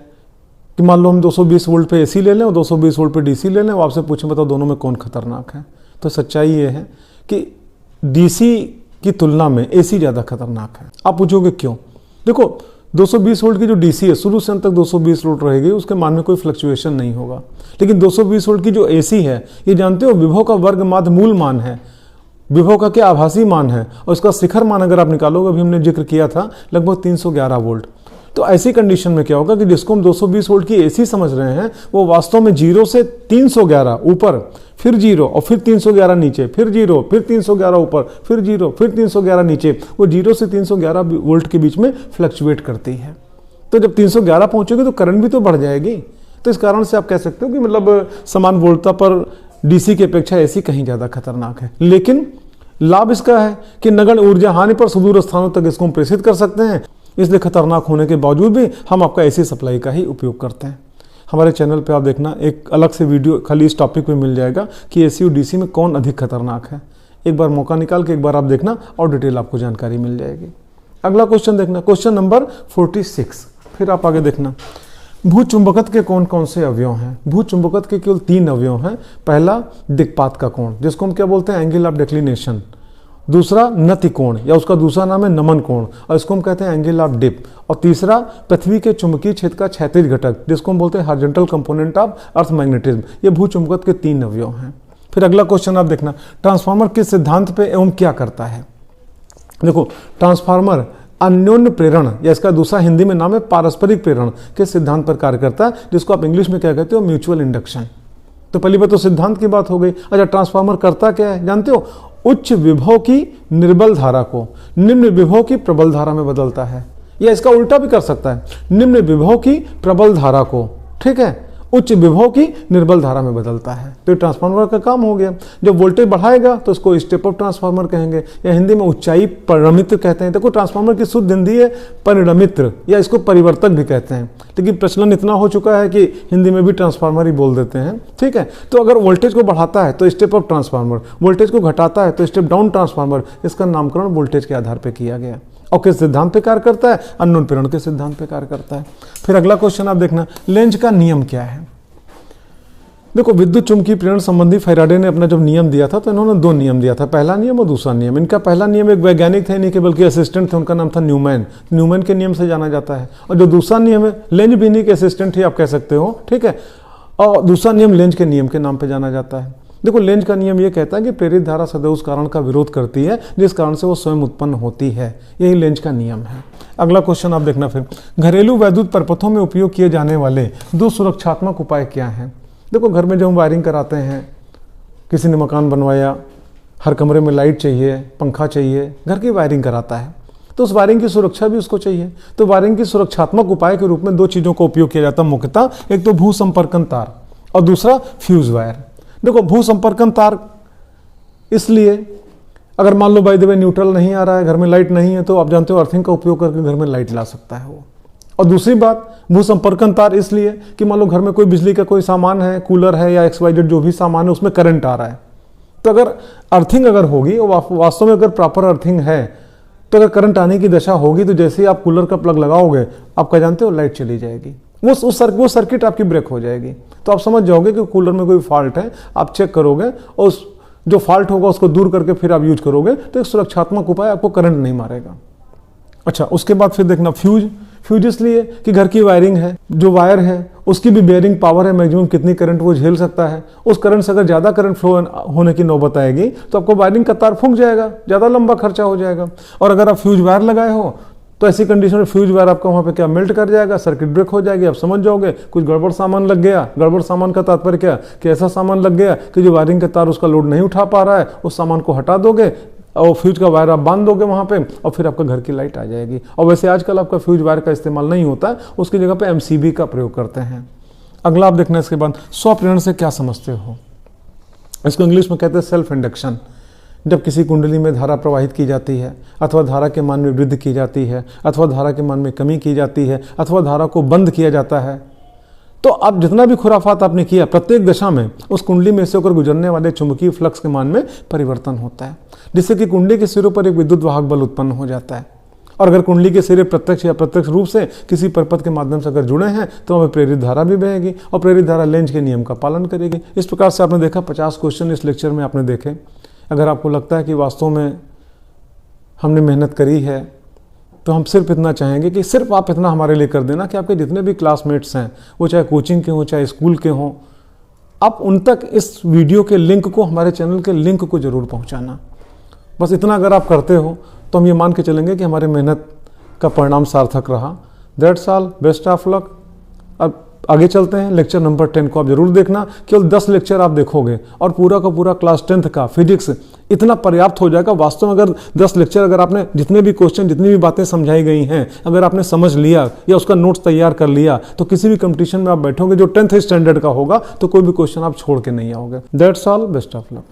कि मान लो हम 220 वोल्ट पे एसी ले लें और 220 वोल्ट पे डीसी ले लें, वो आपसे पूछें बताओ दोनों में कौन खतरनाक है। तो सच्चाई ये है कि डीसी की तुलना में एसी ज़्यादा खतरनाक है। आप पूछोगे क्यों, देखो 220 वोल्ट की जो डीसी है शुरू से अंत तक 220 वोल्ट रहेगी, उसके मान में कोई फ्लक्चुएशन नहीं होगा। लेकिन 220 वोल्ट की जो एसी है, ये जानते हो विभव का वर्ग माध्य मूल मान है, विभव का क्या आभासी मान है, और उसका शिखर मान अगर आप निकालोगे, अभी हमने जिक्र किया था, लगभग 311 वोल्ट। तो ऐसी कंडीशन में क्या होगा कि जिसको हम 220 वोल्ट की एसी समझ रहे हैं वो वास्तव में 0 से 311 ऊपर, फिर 0 और फिर 311 नीचे, फिर 0 फिर 311 ऊपर, फिर 0 फिर 311 नीचे, वो 0 से 311 वोल्ट के बीच में फ्लक्चुएट करती है। तो जब 311 पहुंचोगे तो करंट भी तो बढ़ जाएगी। तो इस कारण से आप कह सकते हो कि मतलब समान वोल्टता पर डीसी की अपेक्षा एसी कहीं ज्यादा खतरनाक है। लेकिन लाभ इसका है कि नगण्य ऊर्जा हानि पर सुदूर स्थानों तक इसको हम प्रेषित कर सकते हैं, इसलिए खतरनाक होने के बावजूद भी हम आपका एसी सप्लाई का ही उपयोग करते हैं। हमारे चैनल पे आप देखना एक अलग से वीडियो खाली इस टॉपिक पे मिल जाएगा कि एसी और डीसी में कौन अधिक खतरनाक है। एक बार मौका निकाल के एक बार आप देखना और डिटेल आपको जानकारी मिल जाएगी। अगला क्वेश्चन देखना, क्वेश्चन नंबर 46, फिर आप आगे देखना, भूचुंबकत्व के कौन कौन से अवयव हैं। भूचुंबकत्व के केवल 3 अवयव हैं। पहला दिक्पात का कोण, जिसको हम क्या बोलते हैं, एंगल ऑफ डिक्लिनेशन। दूसरा नति कोण, या उसका दूसरा नाम है नमन कोण, और इसको हम कहते हैं एंगल ऑफ डिप। और तीसरा पृथ्वी के चुंबकीय क्षेत्र का क्षैतिज घटक, जिसको हम बोलते हैं horizontal component of earth magnetism. ये भूचुंबकत्व के 3 अवयव हैं। फिर अगला क्वेश्चन आप देखना, ट्रांसफार्मर किस सिद्धांत पे एवं क्या करता है। देखो ट्रांसफार्मर अन्योन्य प्रेरण, या इसका दूसरा हिंदी में नाम है पारस्परिक प्रेरण के सिद्धांत पर कार्य करता है, जिसको आप इंग्लिश में क्या कहते हो, म्यूचुअल इंडक्शन। तो पहली बात तो सिद्धांत की बात हो गई। अच्छा, ट्रांसफार्मर करता क्या है जानते हो, उच्च विभव की निर्बल धारा को निम्न विभव की प्रबल धारा में बदलता है, या इसका उल्टा भी कर सकता है, निम्न विभव की प्रबल धारा को, ठीक है, उच्च विभव की निर्बल धारा में बदलता है। तो ट्रांसफार्मर का काम हो गया। जब वोल्टेज बढ़ाएगा तो इसको स्टेप अप ट्रांसफार्मर कहेंगे, या हिंदी में उच्चाई परिणमित्र कहते हैं। देखो ट्रांसफार्मर की शुद्ध हिंदी है परिणमित्र, या इसको परिवर्तक भी कहते हैं, लेकिन प्रचलन इतना हो चुका है कि हिंदी में भी ट्रांसफार्मर ही बोल देते हैं, ठीक है। तो अगर वोल्टेज को बढ़ाता है तो स्टेप अप ट्रांसफार्मर, वोल्टेज को घटाता है तो स्टेप डाउन ट्रांसफार्मर। इसका नामकरण वोल्टेज के आधार पर किया गया। और किस सिद्धांत पे कार्य करता है, अन्योन्य प्रेरण के सिद्धांत पे कार्य करता है। फिर अगला क्वेश्चन आप देखना, लेंज का नियम क्या है। देखो विद्युत चुंबकीय प्रेरण संबंधी फैराडे ने अपना जब नियम दिया था तो इन्होंने 2 नियम दिया था, पहला नियम और दूसरा नियम। इनका पहला नियम एक वैज्ञानिक थे नहीं कि बल्कि असिस्टेंट थे, उनका नाम था न्यूमैन। न्यूमैन के नियम से जाना जाता है। और जो दूसरा नियम है, लेंज भी नहीं के असिस्टेंट ही आप कह सकते हो, ठीक है। और दूसरा नियम लेंज के नियम के नाम पर जाना जाता है। देखो लेंज का नियम ये कहता है कि प्रेरित धारा सदैव उस कारण का विरोध करती है जिस कारण से वो स्वयं उत्पन्न होती है। यही लेंज का नियम है। अगला क्वेश्चन आप देखना, फिर घरेलू वैद्युत परिपथों में उपयोग किए जाने वाले 2 सुरक्षात्मक उपाय क्या हैं। देखो घर में जब हम वायरिंग कराते हैं, किसी ने मकान बनवाया, हर कमरे में लाइट चाहिए, पंखा चाहिए, घर की वायरिंग कराता है, तो उस वायरिंग की सुरक्षा भी उसको चाहिए। तो वायरिंग की सुरक्षात्मक उपाय के रूप में 2 चीज़ों का उपयोग किया जाता है मुख्यतः, एक तो भू संपर्कन तार और दूसरा फ्यूज वायर। देखो भू संपर्कन तार इसलिए, अगर मान लो बाय द वे न्यूट्रल नहीं आ रहा है, घर में लाइट नहीं है, तो आप जानते हो अर्थिंग का उपयोग करके घर में लाइट ला सकता है वो। और दूसरी बात भू संपर्कन तार इसलिए कि मान लो घर में कोई बिजली का कोई सामान है, कूलर है या XYZ जो भी सामान है, उसमें करंट आ रहा है, तो अगर अर्थिंग अगर होगी, वास्तव में अगर प्रॉपर अर्थिंग है, तो अगर करंट आने की दशा होगी तो जैसे ही आप कूलर का प्लग लगाओगे, आप क्या जानते हो, लाइट चली जाएगी। वो सर्किट आपकी ब्रेक हो जाएगी। तो आप समझ जाओगे कि कूलर में कोई फॉल्ट है, आप चेक करोगे और जो फॉल्ट होगा उसको दूर करके फिर आप यूज करोगे तो एक सुरक्षात्मक उपाय, आपको करंट नहीं मारेगा। अच्छा, उसके बाद फिर देखना फ्यूज इसलिए कि घर की वायरिंग है, जो वायर है उसकी भी बेयरिंग पावर है, मैक्सिमम कितनी करंट वो झेल सकता है। उस करंट से अगर ज़्यादा करंट फ्लो होने की नौबत आएगी तो आपको वायरिंग का तार फूंक जाएगा, ज़्यादा लंबा खर्चा हो जाएगा। और अगर आप फ्यूज वायर लगाए हो तो ऐसी कंडीशन में फ्यूज वायर आपका वहाँ पे क्या मेल्ट कर जाएगा, सर्किट ब्रेक हो जाएगी। आप समझ जाओगे कुछ गड़बड़ सामान लग गया। गड़बड़ सामान का तात्पर्य क्या कि ऐसा सामान लग गया कि जो वायरिंग का तार उसका लोड नहीं उठा पा रहा है, उस सामान को हटा दोगे और फ्यूज का वायर आप बांध दोगे वहाँ पे और फिर आपका घर की लाइट आ जाएगी। और वैसे आजकल आपका फ्यूज वायर का इस्तेमाल नहीं होता है, उसकी जगह पे MCB का प्रयोग करते हैं। अगला आप देखना इसके बाद स्वप्रेरण से क्या समझते हो। इसको इंग्लिश में कहते हैं सेल्फ इंडक्शन। जब किसी कुंडली में धारा प्रवाहित की जाती है अथवा धारा के मान में वृद्धि की जाती है अथवा धारा के मान में कमी की जाती है अथवा धारा को बंद किया जाता है, तो अब जितना भी खुराफात आपने किया, प्रत्येक दशा में उस कुंडली में से होकर गुजरने वाले चुंबकीय फ्लक्स के मान में परिवर्तन होता है, जिससे कि कुंडली के सिरों पर एक विद्युत वाहक बल उत्पन्न हो जाता है। और अगर कुंडली के सिरे प्रत्यक्ष या प्रत्यक्ष रूप से किसी परपथ के माध्यम से अगर जुड़े हैं तो हमें प्रेरित धारा भी बहेगी और प्रेरित धारा लेंज के नियम का पालन करेगी। इस प्रकार से आपने देखा 50 क्वेश्चन इस लेक्चर में आपने देखे। अगर आपको लगता है कि वास्तव में हमने मेहनत करी है तो हम सिर्फ इतना चाहेंगे कि सिर्फ आप इतना हमारे लिए कर देना कि आपके जितने भी क्लासमेट्स हैं, वो चाहे कोचिंग के हों चाहे स्कूल के हों, आप उन तक इस वीडियो के लिंक को, हमारे चैनल के लिंक को जरूर पहुंचाना। बस इतना अगर आप करते हो तो हम ये मान के चलेंगे कि हमारी मेहनत का परिणाम सार्थक रहा। That's all, best of luck. अब आगे चलते हैं। लेक्चर नंबर 10 को आप जरूर देखना। केवल 10 लेक्चर आप देखोगे और पूरा का पूरा क्लास 10th का फिजिक्स इतना पर्याप्त हो जाएगा। वास्तव में अगर 10 लेक्चर अगर आपने जितने भी क्वेश्चन, जितनी भी बातें समझाई गई हैं, अगर आपने समझ लिया या उसका नोट्स तैयार कर लिया तो किसी भी कंपटीशन में आप बैठोगे जो 10th स्टैंडर्ड का होगा तो कोई भी क्वेश्चन आप छोड़ के नहीं आओगे। That's all, best of luck.